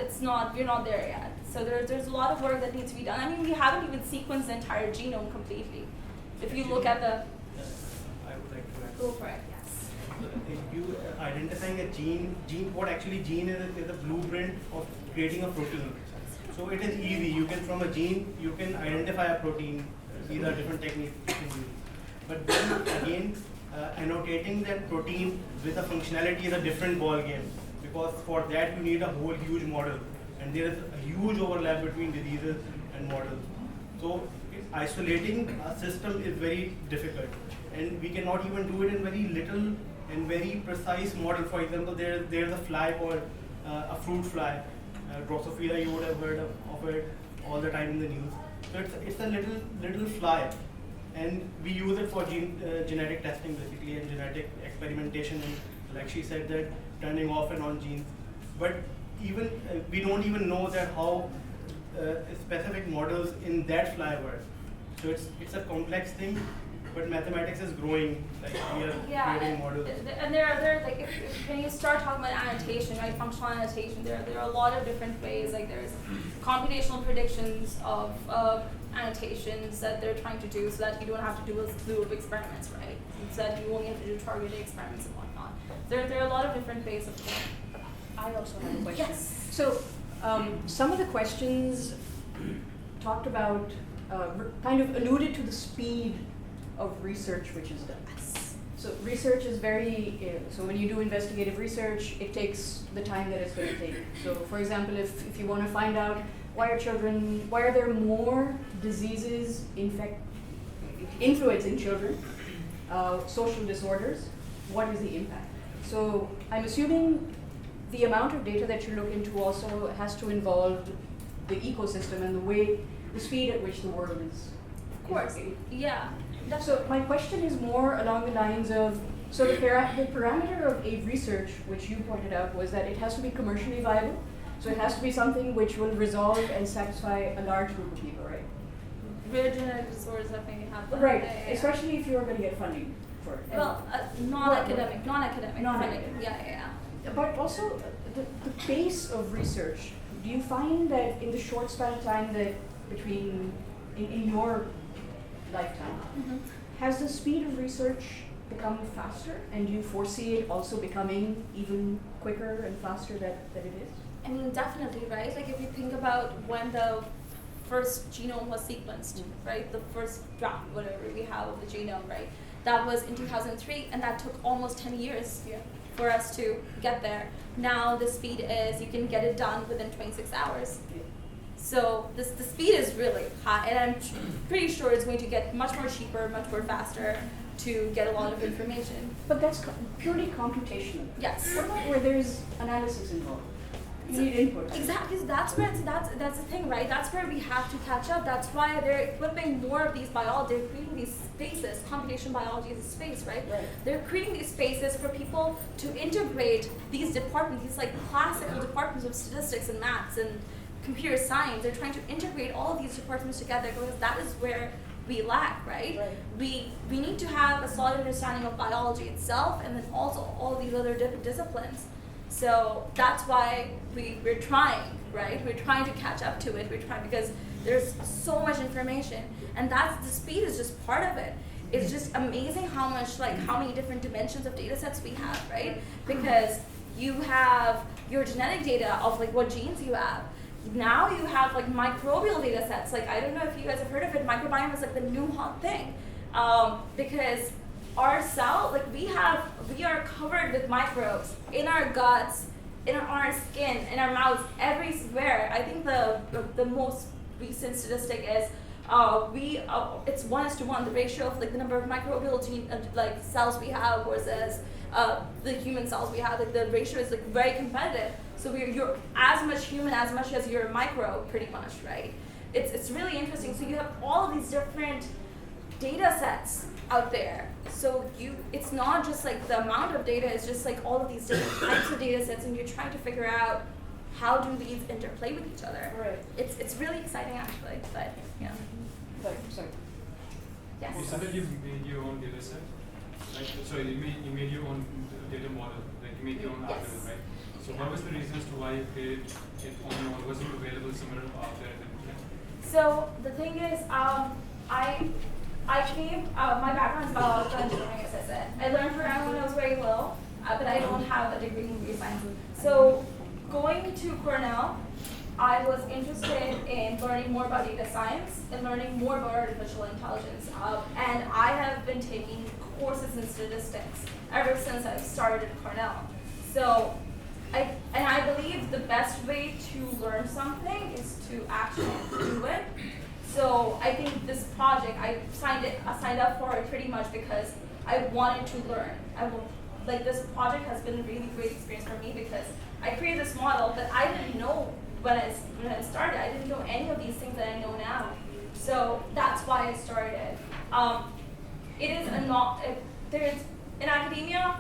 we're not there yet. So there's a lot of work that needs to be done. I mean, we haven't even sequenced the entire genome completely. If you look at the, I would like to add. go for it, yes. If you identifying a gene, what actually gene is a blueprint of creating a protein. So it is easy. You can, from a gene, you can identify a protein. These are different techniques you can use. But then again, annotating that protein with a functionality is a different ball game, because for that you need a whole huge model, and there is a huge overlap between diseases and models. So isolating a system is very difficult, and we cannot even do it in very little and very precise model. For example, there's a fly called a fruit fly, Drosophila. You would have heard of it all the time in the news. So it's a little fly, and we use it for genetic testing basically, and genetic experimentation, and like she said, that turning off and on genes. But even we don't even know that how specific models in that fly work. So it's a complex thing, but mathematics is growing. Like we are creating models. And there are like when you start talking about annotation, right, functional annotation, there are a lot of different ways. Like there's computational predictions of annotations that they're trying to do, so that you don't have to do a slew of experiments, right? So that you only have to do targeted experiments and whatnot. There are a lot of different ways of doing. I also have a question. Yes. So some of the questions talked about, kind of alluded to the speed of research which is done. So research is so when you do investigative research, it takes the time that it's going to take. So for example, if you want to find out why are there more diseases influencing children, social disorders, what is the impact? So I'm assuming the amount of data that you look into also has to involve the ecosystem and the speed at which the world is. Of course, yeah. So my question is more along the lines of, so the parameter of a research, which you pointed out, was that it has to be commercially viable. So it has to be something which will resolve and satisfy a large group of people, right? Rare genetic disorders, I think, have that. Right, Yeah. especially if you're going to get funding for it. Well, non-academic funding. Yeah. But also the pace of research. Do you find that in the short span of time that in your lifetime, has the speed of research become faster, and do you foresee it also becoming even quicker and faster that it is? I mean, definitely, right? Like if you think about when the first genome was sequenced, right? The first draft, whatever we have of the genome, right? That was in 2003, and that took almost 10 years for us to get there. Now the speed is, you can get it done within 26 hours. So the speed is really high, and I'm pretty sure it's going to get much more cheaper, much more faster to get a lot of information. But that's purely computational. Yes. What about where there's analysis involved? You need input. Exactly. So that's the thing, right? That's where we have to catch up. That's why they're equipping more of these biology. They're creating these spaces. Computational biology is a space, right? They're creating these spaces for people to integrate these departments, these like classical departments of statistics and maths and computer science. They're trying to integrate all of these departments together, because that is where we lack, right? We need to have a solid understanding of biology itself, and then also all these other different disciplines. So that's why we're trying, right? We're trying to catch up to it. We're trying, because there's so much information, and the speed is just part of it. It's just amazing how many different dimensions of data sets we have, right? Because you have your genetic data of like what genes you have. Now you have like microbial data sets. Like, I don't know if you guys have heard of it. Microbiome is like the new hot thing, because our cell, like we are covered with microbes in our guts, in our skin, in our mouths, everywhere. I think the most recent statistic is it's 1:1, the ratio of like the number of microbial like cells we have versus the human cells we have. Like the ratio is like very competitive. So you're as much human as much as you're micro, pretty much, right? It's really interesting. So you have all of these different data sets out there. So it's not just like the amount of data, it's just like all of these different types of data sets, and you're trying to figure out how do these interplay with each other. Right. It's really exciting actually, but yeah. Sorry. Yes. You said that you made your own data set, right? So you made your own data model, like you made your own algorithm, right? So what was the reasons to why you created it on your own? Was it available somewhere out there? So the thing is, I came, my background is biological engineering, as I said. I learned programming when I was very little, but I don't have a degree in computer science. So going to Cornell, I was interested in learning more about data science and learning more about artificial intelligence. And I have been taking courses in statistics ever since I started at Cornell. So I believe the best way to learn something is to actually do it. So I think this project, I signed up for it pretty much because I wanted to learn. This project has been a really great experience for me because I created this model that I didn't know when I started. I didn't know any of these things that I know now. So that's why I started. It is in academia,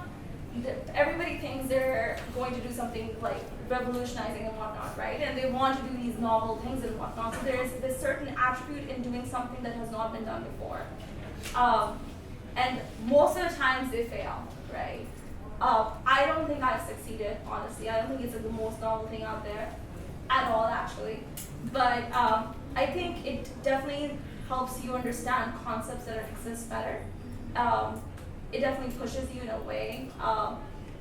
everybody thinks they're going to do something like revolutionizing and whatnot, right? And they want to do these novel things and whatnot. So there is this certain attribute in doing something that has not been done before. And most of the times they fail, right? I don't think I've succeeded, honestly. I don't think it's the most novel thing out there at all, actually. But I think it definitely helps you understand concepts that exist better. It definitely pushes you in a way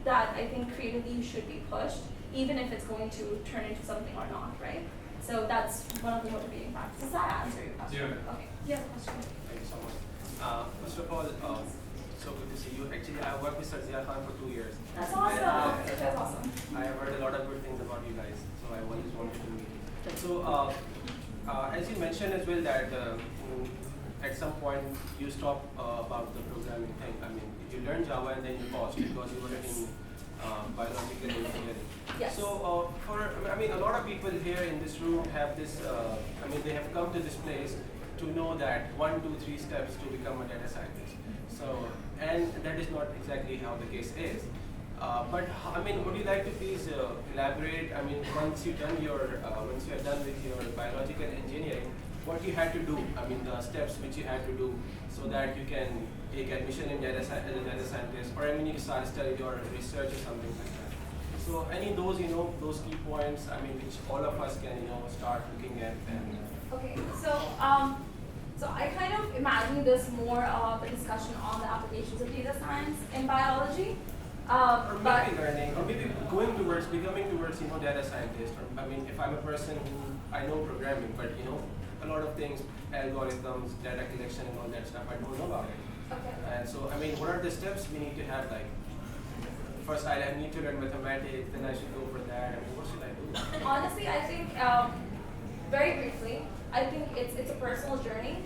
that I think creatively you should be pushed, even if it's going to turn into something or not, right? So that's one of the motivating factors. Does that answer your question? Yeah. Okay. Yeah, question. Thank you so much. First of all, so good to see you. Actually, I worked with Sir Zia Khan for 2 years. That's awesome. That's awesome. I have heard a lot of good things about you guys, so I always wanted to meet you. So, as you mentioned as well that at some point you stopped about the programming thing. I mean, you learned Java and then you paused because you were in biological engineering. Yes. So, a lot of people here in this room have this, they have come to this place to know that 1, 2, 3 steps to become a data scientist. So, and that is not exactly how the case is. But would you like to please elaborate? Once you're done with your biological engineering, what you had to do? The steps which you had to do so that you can take admission in as a data scientist, or you start studying your research or something like that. So, any those those key points, which all of us can start looking at and. Okay, so I kind of imagine this more of a discussion on the applications of data science in biology. Or maybe learning, or maybe becoming towards data scientist. Or if I'm a person who I know programming, but a lot of things, algorithms, data collection, and all that stuff, I don't know about it. Okay. And so what are the steps we need to have? Like, first I need to learn mathematics, then I should go for that. What should I do? Honestly, I think very briefly, I think it's a personal journey.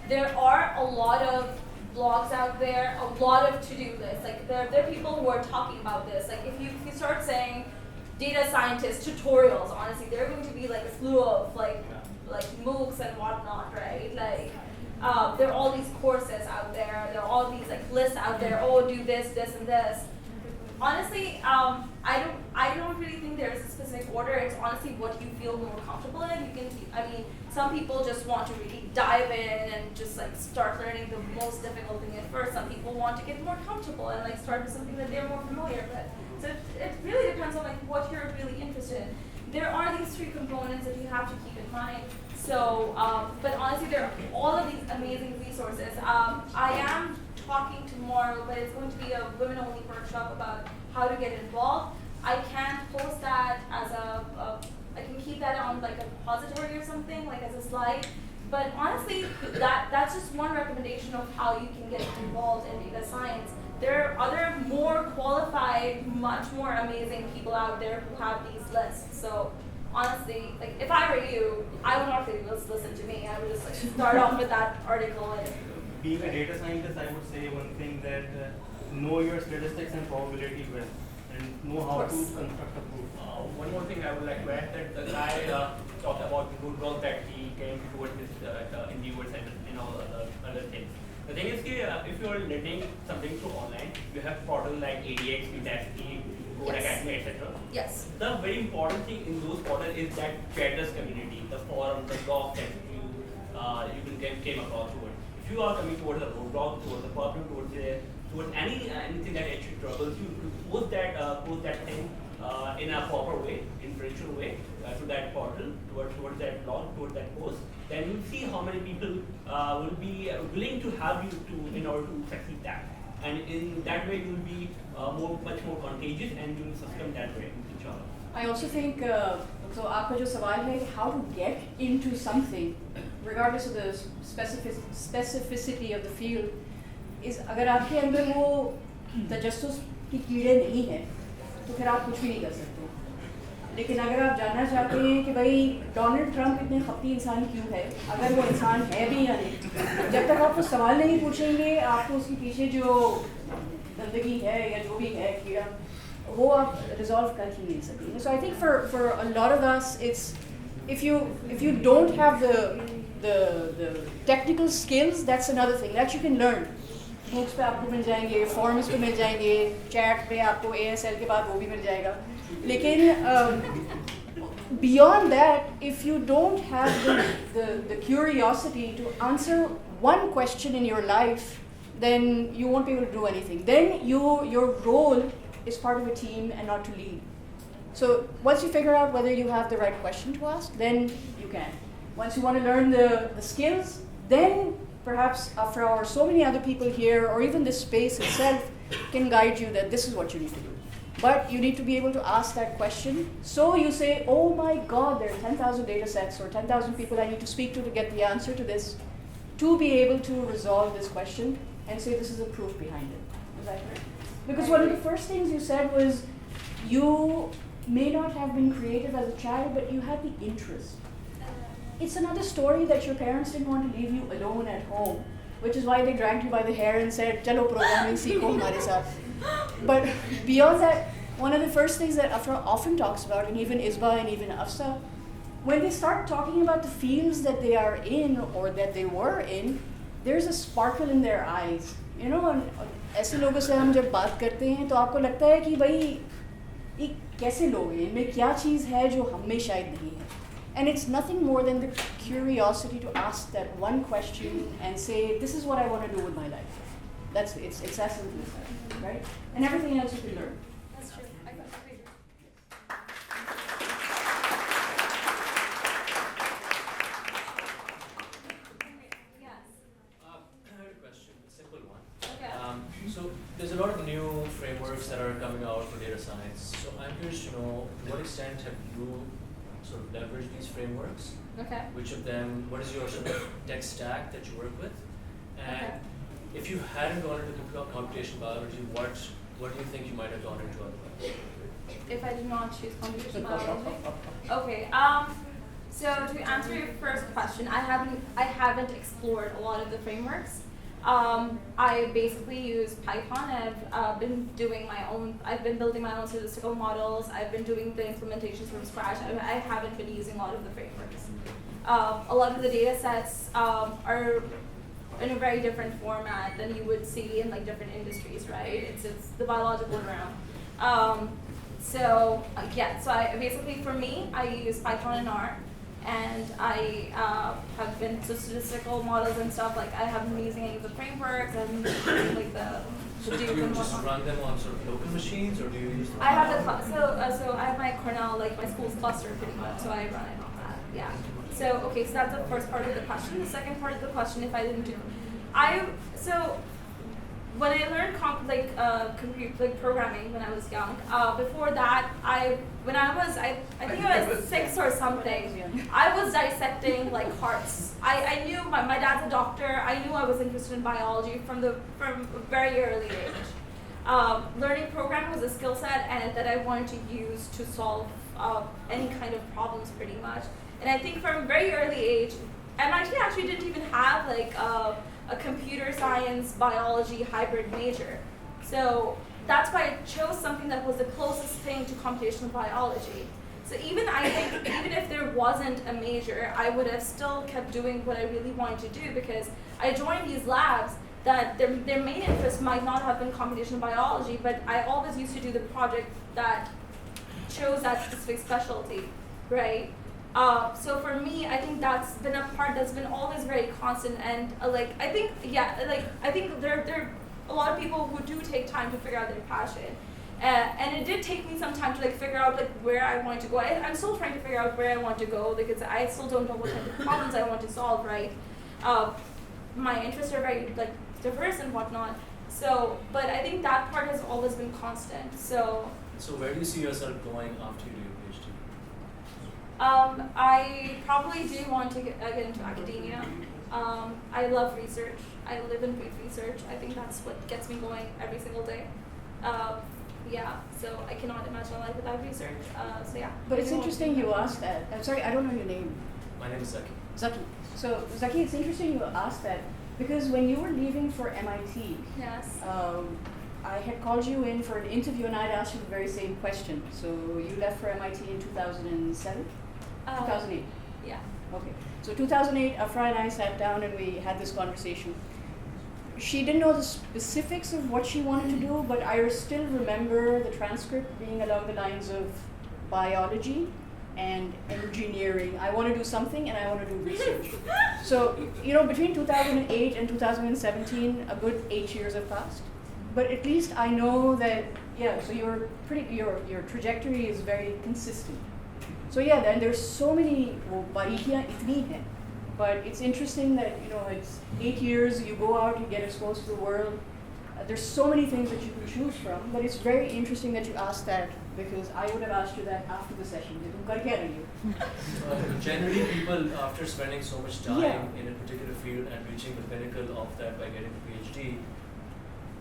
There are a lot of blogs out there, a lot of to-do lists. Like there are people who are talking about this. Like if you start saying data scientist tutorials, honestly, there are going to be like a slew of like MOOCs and whatnot, right? Like there are all these courses out there. There are all these like lists out there. Oh, do this, this, and this. Honestly, I don't really think there is a specific order. It's honestly what you feel more comfortable in. Some people just want to really dive in and just like start learning the most difficult thing at first. Some people want to get more comfortable and like start with something that they're more familiar with. So it really depends on like what you're really interested in. There are these 3 components that you have to keep in mind. So, but honestly, there are all of these amazing resources. I am talking tomorrow, but it's going to be a women-only workshop about how to get involved. I can post that as I can keep that on like a repository or something, like as a slide. But honestly, that's just one recommendation of how you can get involved in data science. There are other more qualified, much more amazing people out there who have these lists. So honestly, like if I were you, I would not really listen to me. I would just like start off with that article and. Being a data scientist, I would say one thing that know your statistics and probability well, and know how to construct a proof. One more thing I would like to add, that the guy talked about the good work that he came towards this endeavors and other things. The thing is, if you are learning something through online, you have portals like ADX, Udacity, Code Academy, etc. Yes. The very important thing in those portals is that traders community, the forum, the blog that you came across towards. If you are coming towards a roadblock, towards a problem, towards anything that actually troubles you, to post that thing in a proper way, influential way, to that portal, towards that blog, towards that post, then you'll see how many people will be willing to have you in order to succeed that. And in that way, you'll be much more contagious, and you'll sustain that way, inshallah. I also think, so आपका जो सवाल है कि how to get into something, regardless of the specificity of the field, is अगर आपके अंदर वो तजस्सुस की कीड़े नहीं हैं, तो फिर आप कुछ भी नहीं कर सकते. लेकिन अगर आप जानना चाहते हैं कि भाई डोनाल्ड ट्रंप इतने खपती इंसान क्यों है, अगर वो इंसान है भी या नहीं, जब तक आप वो सवाल नहीं पूछेंगे, आपको उसके पीछे जो गंदगी है या जो भी है कीड़ा, वो आप रिजॉल्व कर ही नहीं सकेंगे. So I think for a lot of us, it's if you don't have the technical skills, that's another thing that you can learn. Books पे आपको मिल जाएंगे, फॉर्म्स पे मिल जाएंगे, चैट पे आपको ASL के बाद वो भी मिल जाएगा. लेकिन beyond that, if you don't have the curiosity to answer one question in your life, then you won't be able to do anything. Then your role is part of a team and not to lead. So once you figure out whether you have the right question to ask, then you can. Once you want to learn the skills, then perhaps Afrah or so many other people here, or even this space itself, can guide you that this is what you need to do. But you need to be able to ask that question. So you say, oh my God, there are 10,000 data sets or 10,000 people I need to speak to get the answer to this, to be able to resolve this question and say this is a proof behind it. Is that correct? Because one of the first things you said was you may not have been creative as a child, but you had the interest. It's another story that your parents didn't want to leave you alone at home, which is why they dragged you by the hair and said, "Chalo programming seekho hamare saath." But beyond that, one of the first things that Afrah often talks about, and even Isba and even Afsa, when they start talking about the fields that they are in or that they were in, there's a sparkle in their eyes. You know, ऐसे लोगों से हम जब बात करते हैं तो आपको लगता है कि भाई ये कैसे लोग हैं, इनमें क्या चीज़ है जो हम में शायद नहीं है. And it's nothing more than the curiosity to ask that one question and say, this is what I want to do with my life. It's as simple as that, right? And everything else you can learn. That's true. I agree. Yes. I had a question, a simple one. Okay. So there's a lot of new frameworks that are coming out for data science. So I'm curious to know, to what extent have you sort of leveraged these frameworks? Okay. Which of them, what is your sort of tech stack that you work with? And if you hadn't gone into computational biology, what do you think you might have gone into otherwise? If I did not choose computational biology? Okay. So to answer your first question, I haven't explored a lot of the frameworks. I basically use Python. I've been building my own statistical models. I've been doing the implementations from scratch. I haven't been using a lot of the frameworks. A lot of the data sets are in a very different format than you would see in like different industries, right? It's the biological realm. So for me, I use Python and R. And I have been to statistical models and stuff. Like I have been using any of the frameworks and like the So do you just run them on sort of local machines, or do you use? I have so I have my Cornell, like my school's cluster pretty much. So I run it on that. Yeah. So okay, so that's the first part of the question. The second part of the question, if I didn't do, when I learned programming when I was young, before that, I think I was 6 or something, I was dissecting like hearts. I knew my dad's a doctor. I knew I was interested in biology from a very early age. Learning programming was a skill set and that I wanted to use to solve any kind of problems pretty much. And I think from a very early age, MIT actually didn't even have like a computer science biology hybrid major. So that's why I chose something that was the closest thing to computational biology. So even I think, even if there wasn't a major, I would have still kept doing what I really wanted to do, because I joined these labs that their main interest might not have been computational biology, but I always used to do the project that chose that specific specialty, right? So for me, I think that's been a part that's been always very constant, and I think there are a lot of people who do take time to figure out their passion. And it did take me some time to figure out where I wanted to go. I'm still trying to figure out where I want to go, because I still don't know what kind of problems I want to solve, right? My interests are very diverse and whatnot. So, but I think that part has always been constant. So where do you see yourself going after you do your PhD? I probably do want to get into academia. I love research. I live and breathe research. I think that's what gets me going every single day. Yeah, so I cannot imagine a life without research. So yeah. But it's interesting you asked that. I'm sorry, I don't know your name. My name is Zaki. Zaki. So Zaki, it's interesting you asked that, because when you were leaving for MIT, yes, I had called you in for an interview and I'd asked you the very same question. So you left for MIT in 2007? 2008? Yeah. Okay. So 2008, Afrah and I sat down and we had this conversation. She didn't know the specifics of what she wanted to do, but I still remember the transcript being along the lines of biology and engineering. I want to do something and I want to do research. So, between 2008 and 2017, a good 8 years have passed. But at least I know that, so your trajectory is very consistent. So then there's so many barikiyan itni hai. But it's interesting that, it's 8 years, you go out, you get exposed to the world. There's so many things that you can choose from, but it's very interesting that you asked that, because I would have asked you that after the session. Generally, people, after spending so much time in a particular field and reaching the pinnacle of that by getting a PhD,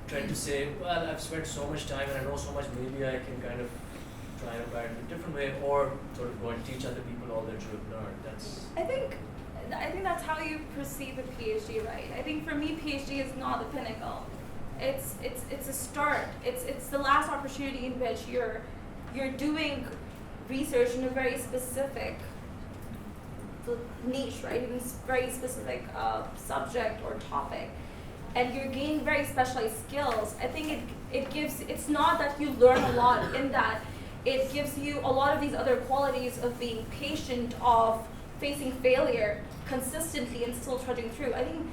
tend to say, well, I've spent so much time and I know so much, maybe I can kind of try and apply it in a different way, or sort of go and teach other people all that you have learned. I think that's how you perceive a PhD, right? I think for me, PhD is not the pinnacle. It's a start. It's the last opportunity in which you're doing research in a very specific niche, right? In a very specific subject or topic, and you're gaining very specialized skills. I think it's not that you learn a lot in that. It gives you a lot of these other qualities of being patient, of facing failure consistently and still trudging through. I think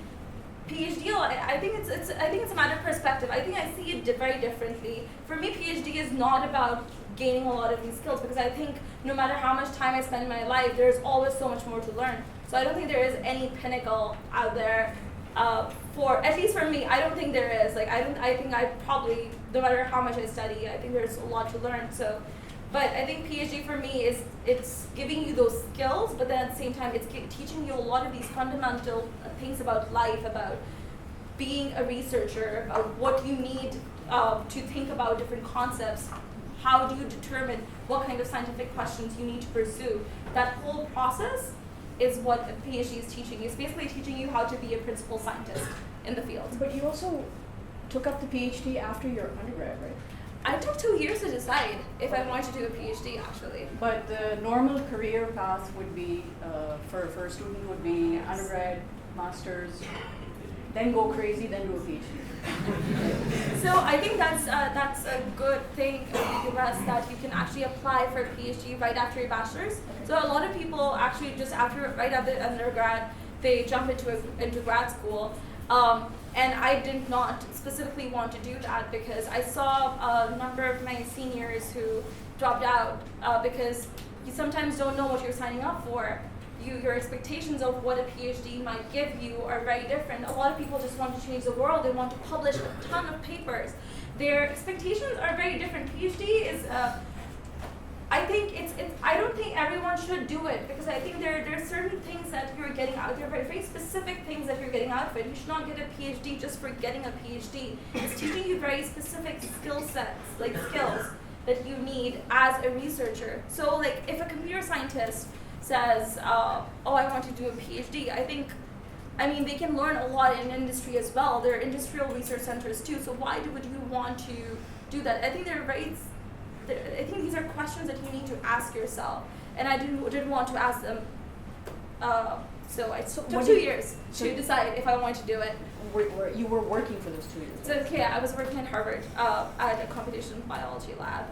PhD, I think it's a matter of perspective. I think I see it very differently. For me, PhD is not about gaining a lot of these skills, because I think no matter how much time I spend in my life, there's always so much more to learn. So I don't think there is any pinnacle out there at least for me. I don't think there is. I think I probably, no matter how much I study, I think there's a lot to learn. So. But I think PhD for me it's giving you those skills, but then at the same time it's teaching you a lot of these fundamental things about life, about being a researcher, about what you need to think about different concepts. How do you determine what kind of scientific questions you need to pursue? That whole process is what a PhD is teaching you. It's basically teaching you how to be a principal scientist in the field. But you also took up the PhD after your undergrad, right? I took 2 years to decide if I wanted to do a PhD, actually. But the normal career path would be, for a student, would be undergrad, master's, then go crazy, then do a PhD. So I think that's a good thing in the US, that you can actually apply for a PhD right after your bachelor's. So a lot of people actually just right after undergrad, they jump into grad school. And I did not specifically want to do that, because I saw a number of my seniors who dropped out because you sometimes don't know what you're signing up for. Your expectations of what a PhD might give you are very different. A lot of people just want to change the world. They want to publish a ton of papers. Their expectations are very different. PhD is I don't think everyone should do it, because I think there are certain things that you're getting out. There are very, very specific things that you're getting out of it. You should not get a PhD just for getting a PhD. It's teaching you very specific skill sets, skills that you need as a researcher. So like if a computer scientist says, oh, I want to do a PhD, I mean, they can learn a lot in industry as well. There are industrial research centers too. So why would you want to do that? I think I think these are questions that you need to ask yourself. And I didn't want to ask them. So I took 2 years to decide if I wanted to do it. You were working for those 2 years? So okay, I was working at Harvard at a computational biology lab.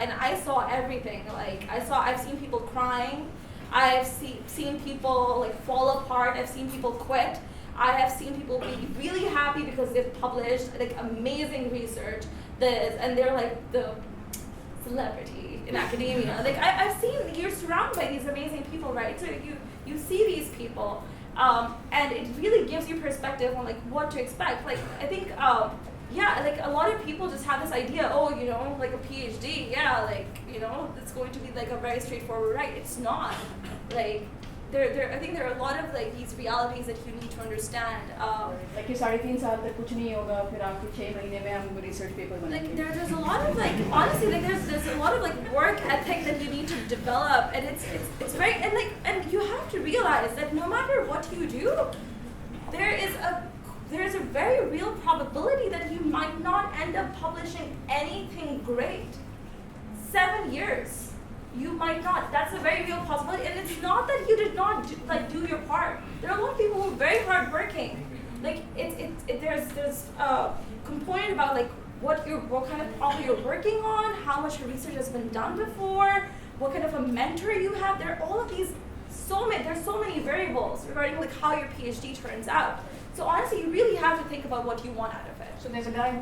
And I saw everything. Like I've seen people crying. I've seen people like fall apart. I've seen people quit. I have seen people be really happy because they've published like amazing research. And they're like the celebrity in academia. Like I've seen, you're surrounded by these amazing people, right? So you see these people, and it really gives you perspective on like what to expect. Like I think, like a lot of people just have this idea, like a PhD, it's going to be like a very straightforward, right? It's not. Like I think there are a lot of like these realities that you need to understand. Like you 3.5 साल तक कुछ नहीं होगा, फिर आपके 6 महीने में हम research paper बनाएंगे. Like there's a lot of like honestly like there's a lot of like work ethic that you need to develop, and it's very and you have to realize that no matter what you do, there's a very real probability that you might not end up publishing anything great. 7 years. You might not. That's a very real possibility, and it's not that you did not do your part. There are a lot of people who are very hardworking. Like there's a component about like what kind of problem you're working on, how much research has been done before, what kind of a mentor you have. There are all of these there's so many variables regarding like how your PhD turns out. So honestly, you really have to think about what you want out of it. So there's a guy who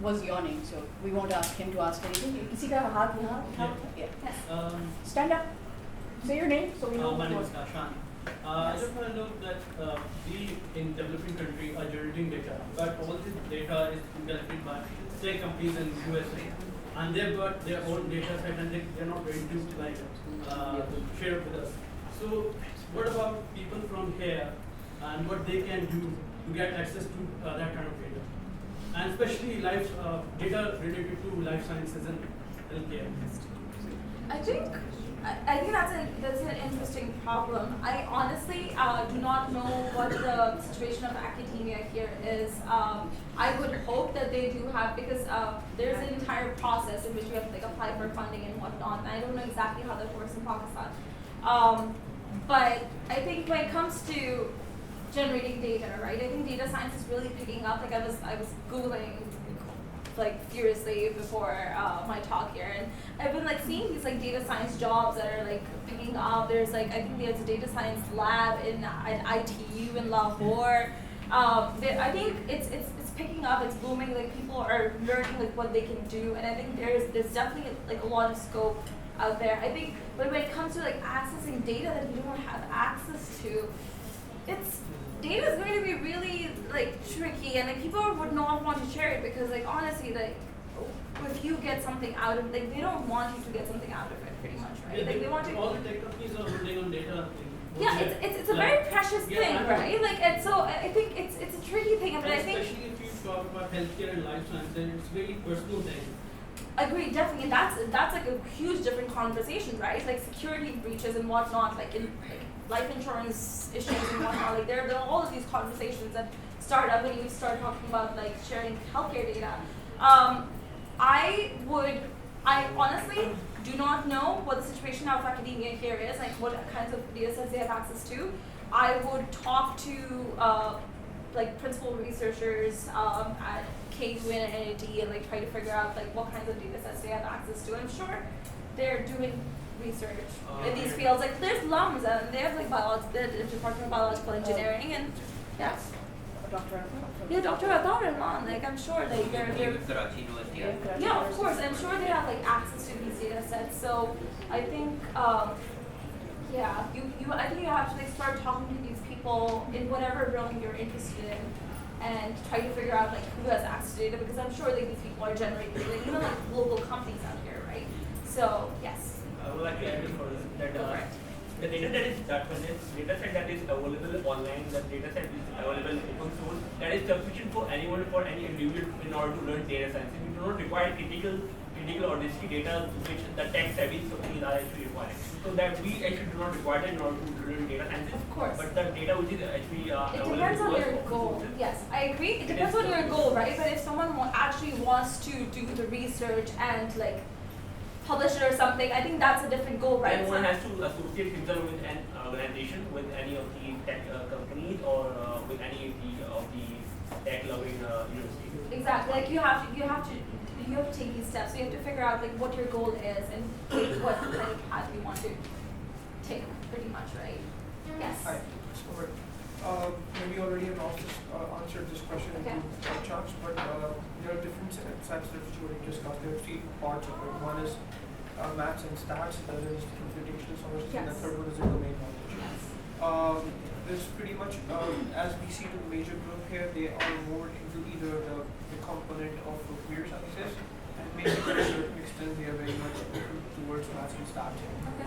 was yawning, so we won't ask him to ask anything. किसी का हाथ यहाँ? Yes. Stand up. Say your name so we know. My name is Kashan. I just want to know that we in developing country are generating data, but all this data is collected by tech companies in USA, and they've got their own data set and they're not ready to share it with us. So what about people from here and what they can do to get access to that kind of data? And especially data related to life sciences and healthcare. I think that's an interesting problem. I honestly do not know what the situation of academia here is. I would hope that they do have, because there's an entire process in which you have to like apply for funding and whatnot. And I don't know exactly how that works in Pakistan. But I think when it comes to generating data, right? I think data science is really picking up. Like I was Googling like furiously before my talk here, and I've been like seeing these like data science jobs that are like picking up. There's like, I think there's a data science lab at ITU in Lahore. I think it's picking up, it's booming, like people are learning like what they can do, and I think there's definitely like a lot of scope out there. I think, but when it comes to like accessing data that you don't have access to, data is going to be really like tricky, and like people would not want to share it because like honestly, like if you get something out of they don't want you to get something out of it, pretty much, right? Yeah, like they want to. All the tech companies are holding on data. Yeah, it's a very precious thing, right? Like, and so I think it's a tricky thing, but I think especially if you talk about healthcare and life sciences, it's very personal thing. Agreed, definitely. That's like a huge different conversation, right? Like security breaches and whatnot, like in life insurance issues and whatnot. Like there are all of these conversations that start up when you start talking about like sharing healthcare data. I honestly do not know what the situation of academia here is, like what kinds of data sets they have access to. I would talk to like principal researchers at KU and NIT and like try to figure out like what kinds of data sets they have access to. I'm sure they're doing research in these fields. Like there's LUMS and they have like the Department of Biological Engineering and yeah. Dr. Atar Rahman, like I'm sure like they're Karachi University. yeah, of course. I'm sure they have like access to these data sets. So I think I think you have to like start talking to these people in whatever realm you're interested in and try to figure out like who has access to data, because I'm sure like these people are generating data, even like global companies out here, right? So yes. I would like to add for that the data that is data set that is available online, the data set is available open source, that is sufficient for anyone, for any individual in order to learn data science. And you do not require critical or risky data which the tech-savvy companies are actually requiring. So that we actually do not require that in order to learn data science. Of course. But the data which is actually it depends on your goal. Yes, I agree. It depends on your goal, right? But if someone actually wants to do the research and like publish it or something, I think that's a different goal, right? Then one has to associate himself with an organization, with any of the tech companies, or with any of the tech-loving universities. Exactly. Like you have to take these steps. So you have to figure out like what your goal is and what kind of path you want to take, pretty much, right? Yes. Hi. Maybe already have answered this question Okay. by chance, but there are different sets that you already discussed. There are 3 parts of it. One is maths and stats, the other is computational science, and the third one is the domain knowledge. There's pretty much, as we see the major group here, they are more into either the component of computer sciences, and maybe to a certain extent they are very much open towards maths and stats.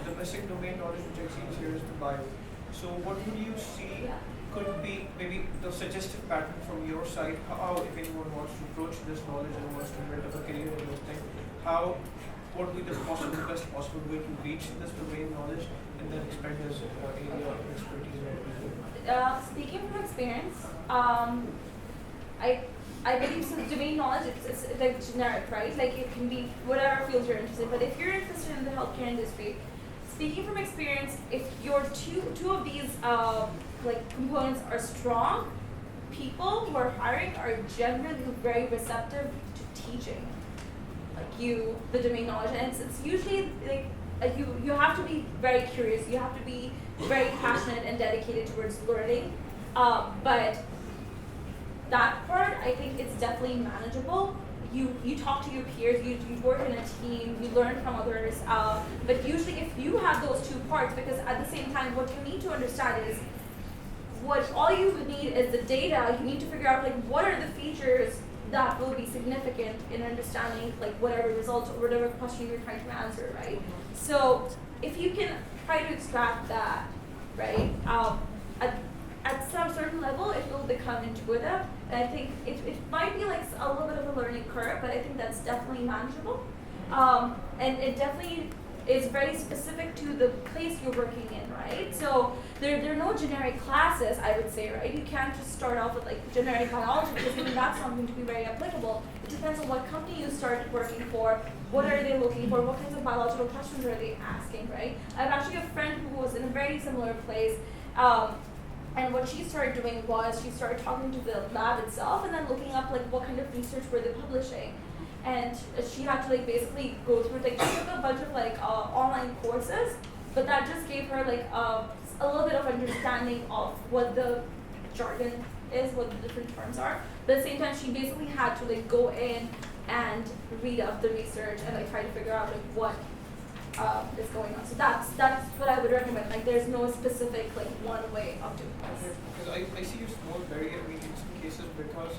The basic domain knowledge which I see here is the bio. So what would you see could be maybe the suggestive pattern from your side, how if anyone wants to approach this knowledge and wants to build up a career in this thing, what would be the best possible way to reach this domain knowledge and then expand this area of expertise? Speaking from experience, I believe so domain knowledge it's like generic, right? Like it can be whatever field you're interested in. But if you're interested in the healthcare industry, speaking from experience, if your two of these like components are strong, people who are hiring are generally very receptive to teaching the domain knowledge, and it's usually like you have to be very curious, you have to be very passionate and dedicated towards learning, but that part I think it's definitely manageable. You talk to your peers, you work in a team, you learn from others, but usually if you have those 2 parts, because at the same time what you need to understand is all you need is the data. You need to figure out like what are the features that will be significant in understanding like whatever results or whatever question you're trying to answer, right? So if you can try to extract that, right, at some certain level it will become intuitive. And I think it might be like a little bit of a learning curve, but I think that's definitely manageable. And it definitely is very specific to the place you're working in, right? So there are no generic classes, I would say, right? You can't just start off with like generic biology, because even that's not going to be very applicable. It depends on what company you start working for, what are they looking for, what kinds of biological questions are they asking, right? I have actually a friend who was in a very similar place, and what she started doing was she started talking to the lab itself and then looking up like what kind of research were they publishing. And she had to like basically go through like she took a bunch of like online courses, but that just gave her like a little bit of understanding of what the jargon is, what the different terms are. But at the same time, she basically had to like go in and read up the research and like try to figure out like what is going on. So that's what I would recommend. Like there's no specific like one way of doing this. Because I see a small barrier in some cases because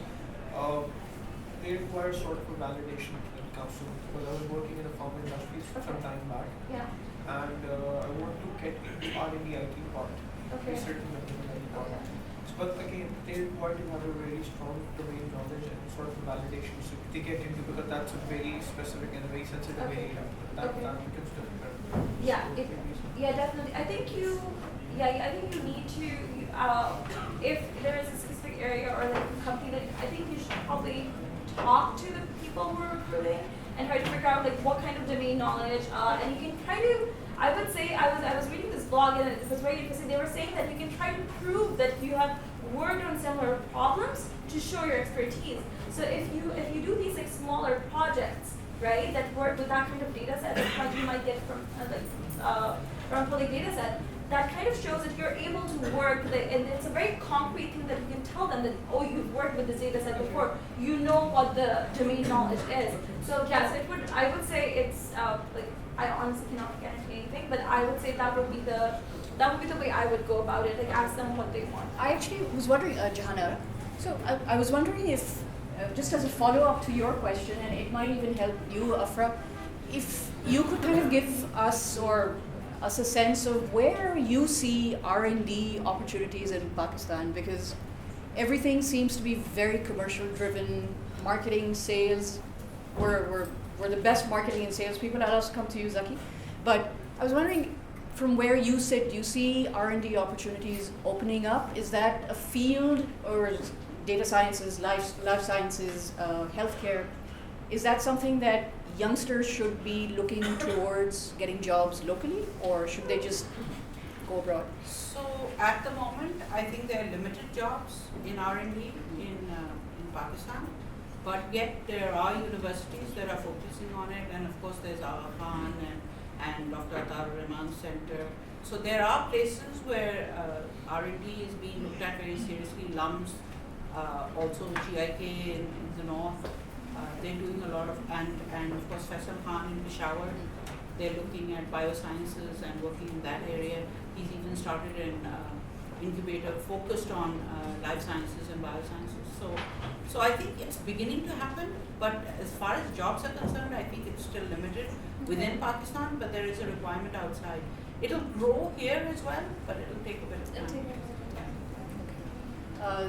they require sort of a validation when it comes to, because I was working in the pharma industry some time back, and I want to get into R&D IT part, research and development IT part. But again, they require to have a very strong domain knowledge and sort of validation, so they get into, because that's a very specific and a very sensitive area. That becomes difficult. Yeah, definitely. I think you need to, if there is a specific area or like a company that I think you should probably talk to the people who are recruiting and try to figure out like what kind of domain knowledge, and you can try to, I would say, I was reading this blog and it was very interesting. They were saying that you can try to prove that you have worked on similar problems to show your expertise. So if you do these like smaller projects, right, that work with that kind of data set, like you might get from from public data set, that kind of shows that you're able to work with it, and it's a very concrete thing that you can tell them that, oh, you've worked with this data set before, you know what the domain knowledge is. So yes, I would say it's like, I honestly cannot guarantee anything, but I would say that would be the way I would go about it, like ask them what they want. I actually was wondering, Jahana, so I was wondering if, just as a follow-up to your question, and it might even help you, Afrah, if you could kind of give us or us a sense of where you see R&D opportunities in Pakistan, because everything seems to be very commercial driven, marketing, sales. We're the best marketing and sales people. I'll also come to you, Zaki. But I was wondering, from where you sit, do you see R&D opportunities opening up? Is that a field, or is data sciences, life sciences, healthcare? Is that something that youngsters should be looking towards getting jobs locally, or should they just go abroad? So at the moment, I think there are limited jobs in R&D in Pakistan, but yet there are universities that are focusing on it, and of course there's Afrah and Dr. Atar Rahman Center. So there are places where R&D is being looked at very seriously. LUMS, also GIK in the north. They're doing a lot of, and of course Faisal Khan in Peshawar, they're looking at biosciences and working in that area. He's even started an incubator focused on life sciences and biosciences. So I think it's beginning to happen, but as far as jobs are concerned, I think it's still limited within Pakistan, but there is a requirement outside. It'll grow here as well, but it'll take a bit of time.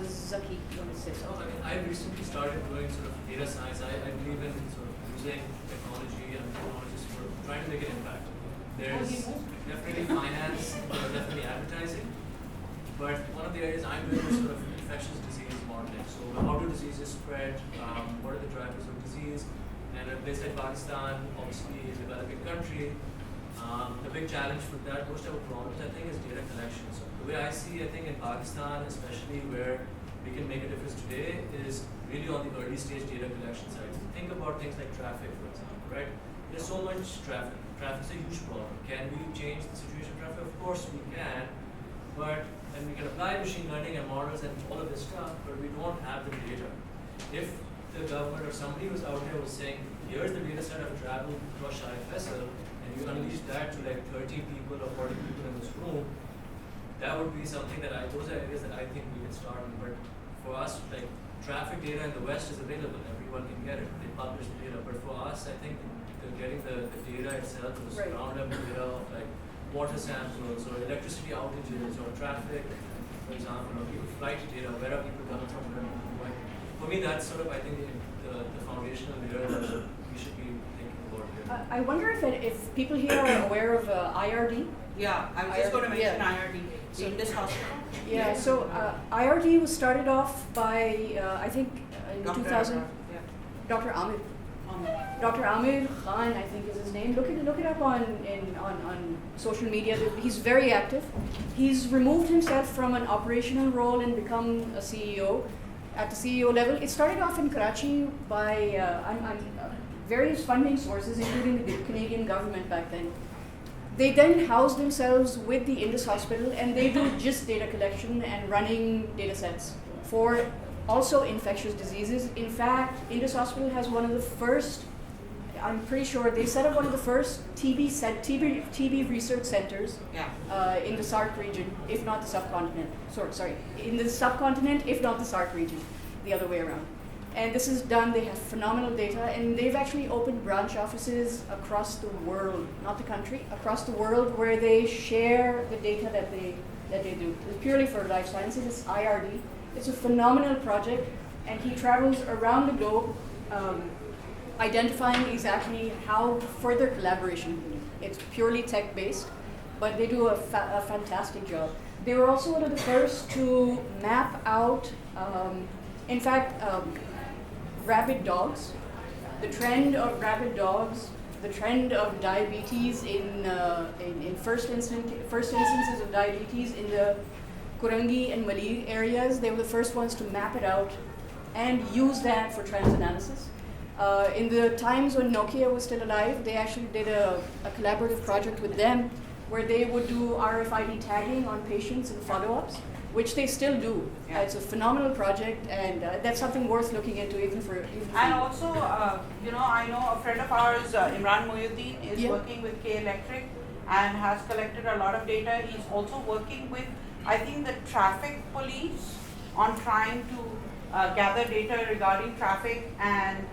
Zaki, you want to say So, something? I recently started doing sort of data science. I believe in sort of using technology and technologies for trying to make an impact. There's definitely finance, there's definitely advertising, but one of the areas I'm doing is sort of infectious disease modeling. So how do diseases spread? What are the drivers of disease? And a place like Pakistan, obviously a developing country, the big challenge for that, most of our problems, I think, is data collection. So the way I see, I think in Pakistan, especially where we can make a difference today, is really on the early stage data collection side. So think about things like traffic, for example, right? There's so much traffic. Traffic's a huge problem. Can we change the situation of traffic? Of course we can, but and we can apply machine learning and models and all of this stuff, but we don't have the data. If the government or somebody was out there was saying, here's the data set of travel across vessel, and you unleash that to like 30 people or 40 people in this room, that would be something that those are areas that I think we can start on. But for us, like traffic data in the West is available, everyone can get it, they publish the data. But for us, I think getting the data itself, the ground level data of like water samples or electricity outages or traffic, for example, or people flight data, where are people coming from, where are people going. For me, that's sort of, I think, the foundational layer that we should be thinking about here. I wonder if people here are aware of IRD. Yeah, I was just going to mention IRD, the Indus Hospital. Yeah, so IRD was started off by, I think, in 2000, Dr. Amir. Dr. Amir Khan, I think is his name. Look it up on social media. He's very active. He's removed himself from an operational role and become a CEO at the CEO level. It started off in Karachi by various funding sources, including the Canadian government back then. They then housed themselves with the Indus Hospital, and they do just data collection and running data sets for also infectious diseases. In fact, Indus Hospital has one of the first, I'm pretty sure, they set up one of the first TB research centers in the SARC region, if not the subcontinent. Sorry, in the subcontinent, if not the SARC region, the other way around. And this is done, they have phenomenal data, and they've actually opened branch offices across the world, not the country, across the world, where they share the data that they do. It's purely for life sciences, it's IRD. It's a phenomenal project, and he travels around the globe identifying exactly how further collaboration can do. It's purely tech-based, but they do a fantastic job. They were also one of the first to map out, in fact, rabid dogs, the trend of rabid dogs, the trend of diabetes in first instances of diabetes in the Kurangi and Mali areas. They were the first ones to map it out and use that for trends analysis. In the times when Nokia was still alive, they actually did a collaborative project with them where they would do RFID tagging on patients and follow-ups, which they still do. It's a phenomenal project, and that's something worth looking into even for And also, I know a friend of ours, Imran Mohyuddin, is working with K Electric and has collected a lot of data. He's also working with, I think, the traffic police on trying to gather data regarding traffic and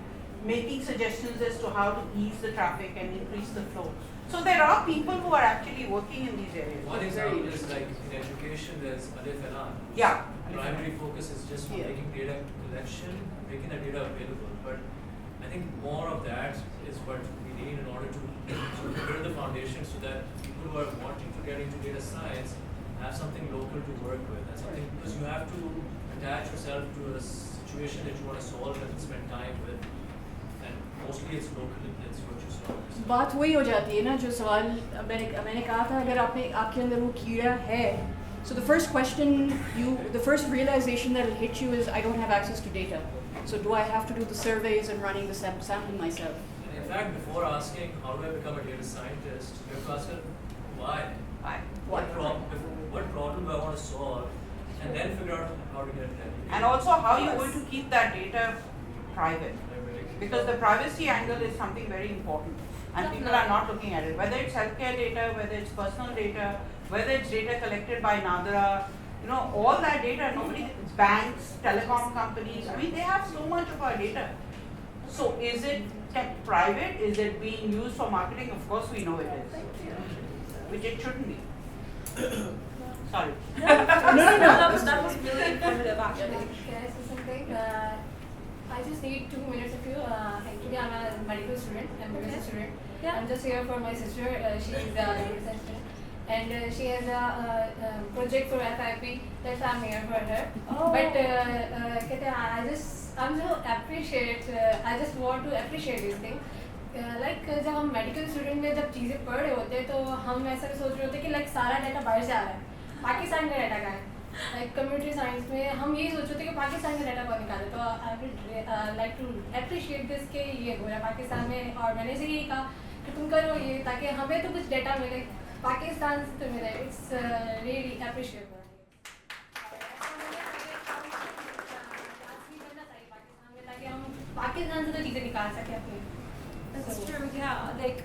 making suggestions as to how to ease the traffic and increase the flow. So there are people who are actually working in these areas. One example is like in education, there's Alif Elan. Yeah. Primary focus is just on making data collection, making the data available. But I think more of that is what we need in order to build the foundation so that people who are wanting to get into data science have something local to work with. And something, because you have to attach yourself to a situation that you want to solve and spend time with. And mostly it's local, it's what you solve. बात वही हो जाती है ना जो सवाल मैंने कहा था अगर आपके अंदर वो कीड़ा है. So the first question, the first realization that will hit you is I don't have access to data. So do I have to do the surveys and running the sampling myself? And in fact, before asking how do I become a data scientist, you have to ask why. Why? What problem do I want to solve, and then figure out how to get there. And also how you're going to keep that data private. Because the privacy angle is something very important. And people are not looking at it. Whether it's healthcare data, whether it's personal data, whether it's data collected by NADRA, all that data, banks, telecom companies, I mean, they have so much of our data. So is it kept private? Is it being used for marketing? Of course we know it is. Which it shouldn't be. Sorry. No. That was really informative actually. Can I say something? I just need 2 minutes of you. Actually, I'm a medical student. I'm a medical student. Yeah. I'm just here for my sister. She's a data scientist. And she has a project for FIP. That's why I'm here for her. Oh. But I just want to appreciate these things. Like जब हम medical student में जब चीज़ें पढ़ रहे होते हैं तो हम ऐसा सोच रहे होते हैं कि लाइक सारा डाटा बाहर से आ रहा है पाकिस्तान का डाटा का है लाइक कम्युनिटी साइंस में हम यही सोच रहे थे कि पाकिस्तान का डाटा कौन निकाले तो I would like to appreciate this के ये हो रहा है पाकिस्तान में और मैंने से यही कहा कि तुम करो ये ताकि हमें तो कुछ डाटा मिले पाकिस्तान से तो मिले इट्स रियली अप्रिशिएबल ताकि हम पाकिस्तान से तो चीज़ें निकाल सकें अपनी. That's true, yeah. Like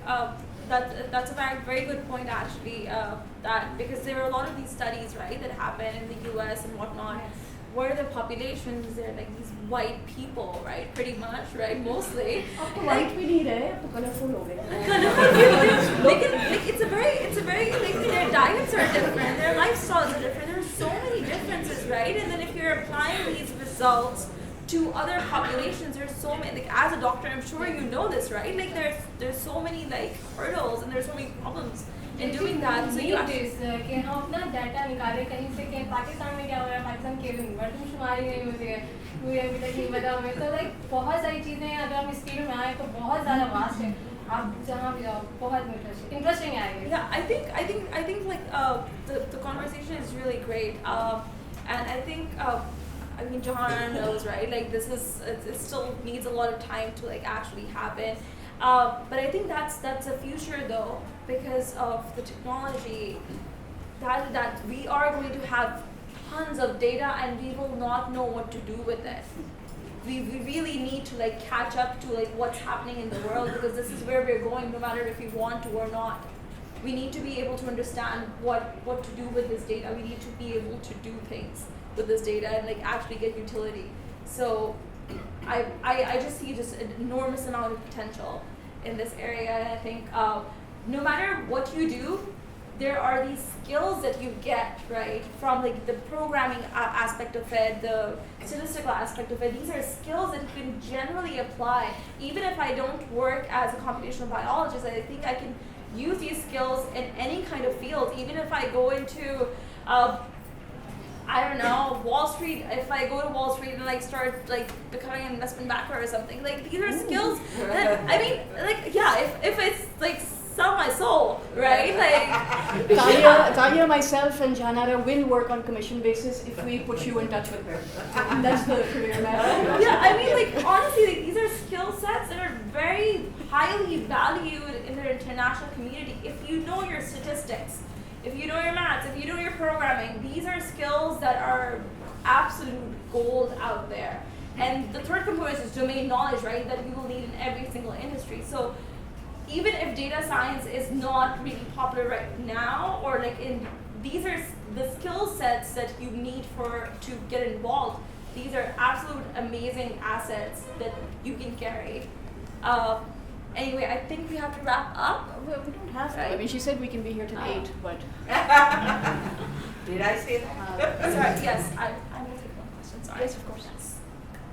that's a very good point actually. That because there are a lot of these studies, right, that happen in the U.S. and whatnot, where the populations they're like these white people, right, pretty much, right, mostly. White we need it, colorful ho gaye. Like it's a very like their diets are different, their lifestyles are different. There's so many differences, right? And then if you're applying these results to other populations, there's so many, like as a doctor I'm sure you know this, right, like there's so many like hurdles and there's so many problems in doing that. So you कि हम अपना data निकालें कहीं से कि पाकिस्तान में क्या हो रहा है पाकिस्तान के मर्दमशुमारी नहीं होती है मुझे अभी तक नहीं पता हमें तो लाइक बहुत सारी चीज़ें अगर हम इस फील्ड में आए तो बहुत ज़्यादा वास्ट है आप जहाँ भी जाओ बहुत interesting है. Yeah, I think like the conversation is really great and I think I mean, Johanna knows, right? Like this is, it still needs a lot of time to like actually happen. But I think that's a future though, because of the technology that we are going to have tons of data and we will not know what to do with it. We really need to like catch up to like what's happening in the world because this is where we're going no matter if we want to or not. We need to be able to understand what to do with this data. We need to be able to do things with this data and like actually get utility. So I just see just an enormous amount of potential in this area and I think no matter what you do, there are these skills that you get, right, from like the programming aspect of it, the statistical aspect of it. These are skills that you can generally apply. Even if I don't work as a computational biologist, I think I can use these skills in any kind of field. Even if I go into I don't know, Wall Street, if I go to Wall Street and like start like becoming an investment backer or something, like these are skills that, I mean, like, yeah, if it's like sell my soul, right? Like Talia, myself and Janara will work on commission basis if we put you in touch with her. That's the career map. Yeah, I mean like honestly, like, these are skill sets that are very highly valued in the international community. If you know your statistics, if you know your maths, if you know your programming, these are skills that are absolute gold out there. And the third component is domain knowledge, right, that you will need in every single industry. So even if data science is not really popular right now, or like these are the skill sets that you need to get involved. These are absolute amazing assets that you can carry. Anyway, I think we have to wrap up. Well, we don't have to. Right. I mean, she said we can be here till 8, but. Did I say that? Sorry, yes, I will take one question. Sorry. Yes, of course. Yes.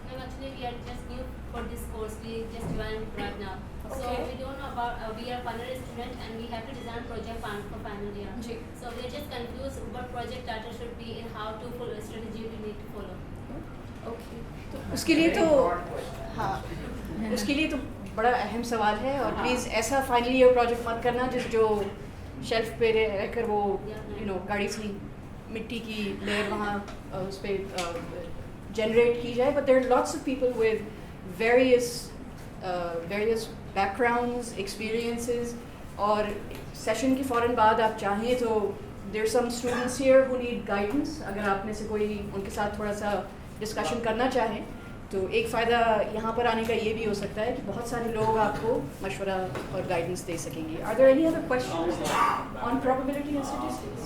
No, actually, we are just new for this course. We just joined right now. So Okay. we don't know about, we are final student and we have to design project for final year. Ji. So we are just confused what project data should be and how to follow strategy we need to follow. Okay. तो उसके लिए तो हाँ उसके लिए तो बड़ा अहम सवाल है और प्लीज़ ऐसा फाइनल ईयर प्रोजेक्ट मत करना जो शेल्फ पे रहकर वो गाड़ी सी मिट्टी की लेयर वहाँ उस पर जनरेट की जाए. But there are lots of people with various backgrounds experiences और सेशन के फ़ौरन बाद आप चाहें तो there are some students here who need guidance. अगर आप में से कोई उनके साथ थोड़ा सा डिस्कशन करना चाहें तो एक फ़ायदा यहाँ पर आने का ये भी हो सकता है कि बहुत सारे लोग आपको मशवरा और गाइडेंस दे सकेंगे. Are there any other questions on probability and statistics?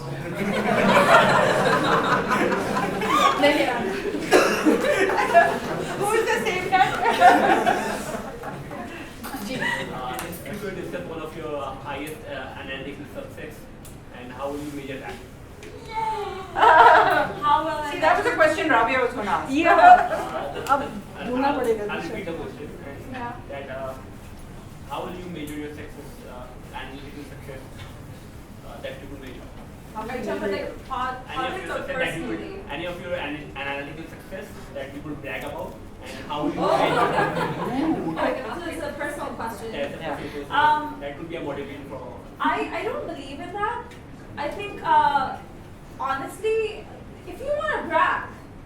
Who is the same guy? If you could discuss one of your highest analytical success and how will you measure that? How will I? See, that was a question Rabia was going to ask. अब ढूंढना पड़ेगा. I'll repeat the question. Yeah. That how will you measure your success, analytical success that you will measure? In terms of like project or personally? Any of your analytical success that you could brag about, and how will you measure that? Okay, so this is a personal question. That's a personal question. That could be a motivation for. I don't believe in that. I think honestly, if you want to brag,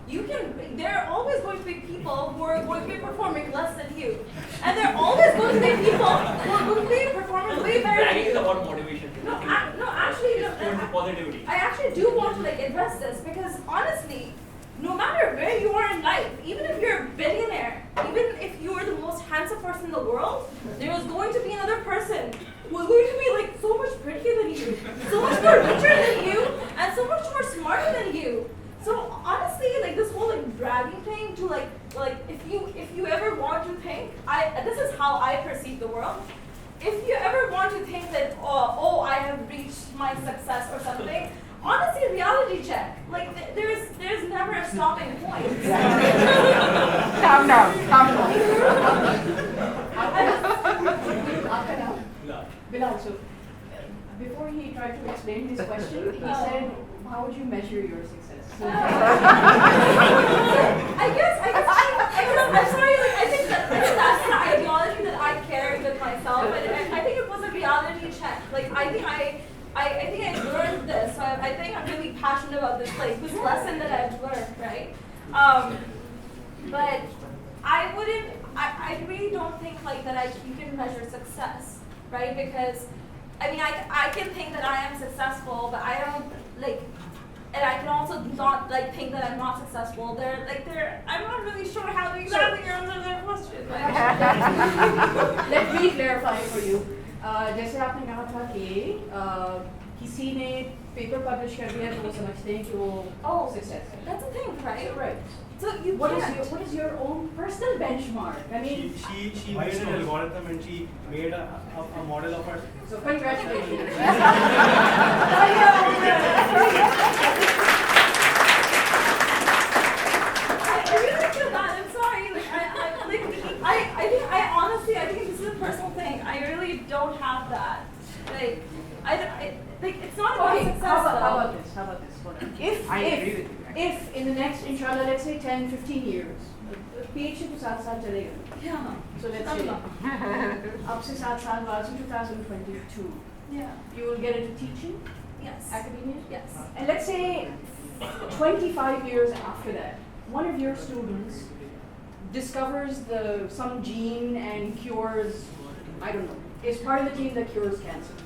you can. There are always going to be people who are going to be performing less than you, and there are always going to be people who are going to be performing way better than Bragging is you. about motivation. No, actually, no, Positivity. I actually do want to like address this because honestly, no matter where you are in life, even if you're a billionaire, even if you are the most handsome person in the world, there is going to be another person who is going to be like so much prettier than you, so much more richer than you, and so much more smarter than you. So honestly, like this whole like bragging thing to like if you ever want to think, this is how I perceive the world. If you ever want to think that oh I have reached my success or something, honestly reality check. Like there's never a stopping point. Calm down, calm down. आपका नाम? Bilal. So before he tried to explain his question, he said, "How would you measure your success?" So I guess I'm sorry. Like I think that's the ideology that I carry with myself, and I think it was a reality check. Like I think I learned this. So I think I'm really passionate about this this lesson that I've learned, right? But I wouldn't. I really don't think like that. You can measure success, right? Because I mean I can think that I am successful, but I don't like. And I can also not like think that I'm not successful. I'm not really sure how to exactly answer that question. Let me clarify for you. जैसे आपने कहा था कि किसी ने paper publish कर दिया तो वो समझते हैं कि वो success है. That's the thing, right? Right. So you what is your own personal benchmark? I mean, she made an algorithm and she made a model of her. So congratulations. I really feel bad. I'm sorry. I honestly think this is a personal thing. I really don't have that. It's not about Okay, success. how about this? Hold on. If in the next, inshallah, let's say 10, 15 years, PhD to साथ साथ चलेगा. Yeah. So let's say up to 7 साल बाद, 2022. Yeah. You will get into teaching. Yes. Academia. Yes. And let's say 25 years after that, one of your students discovers some gene and cures, I don't know, is part of the gene that cures cancer.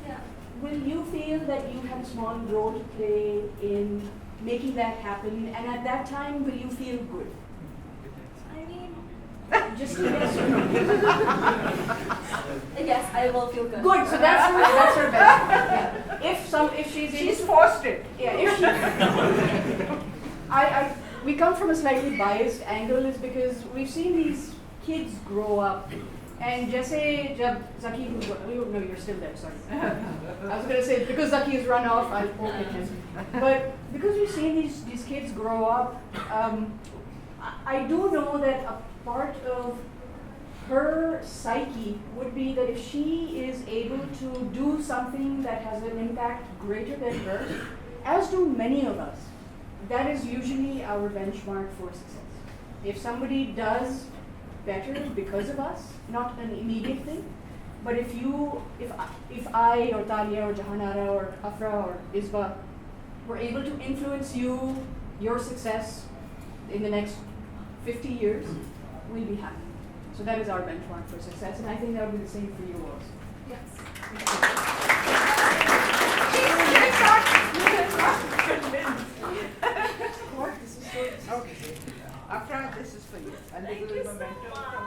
Yeah. Will you feel that you have a small role to play in making that happen? And at that time, will you feel good? I mean, just yes or no. Yes, I will feel good. Good. So that's her best. Yeah. If she's forced it. Yeah. If she, we come from a slightly biased angle, is because we've seen these kids grow up And जैसे जब Zaki, no, you're still there, sorry. I was going to say, because Zaki has run off, I'll poke at him. But because we've seen these kids grow up, I do know that a part of her psyche would be that if she is able to do something that has an impact greater than her, as do many of us, that is usually our benchmark for success. If somebody does better because of us, not an immediate thing, but if I or Talia or Jahanara or Afrah or Isba were able to influence your success in the next 50 years, we'll be happy. So that is our benchmark for success, and I think that will be the same for you also. Yes. Okay. Afrah, this is for you. A little memento from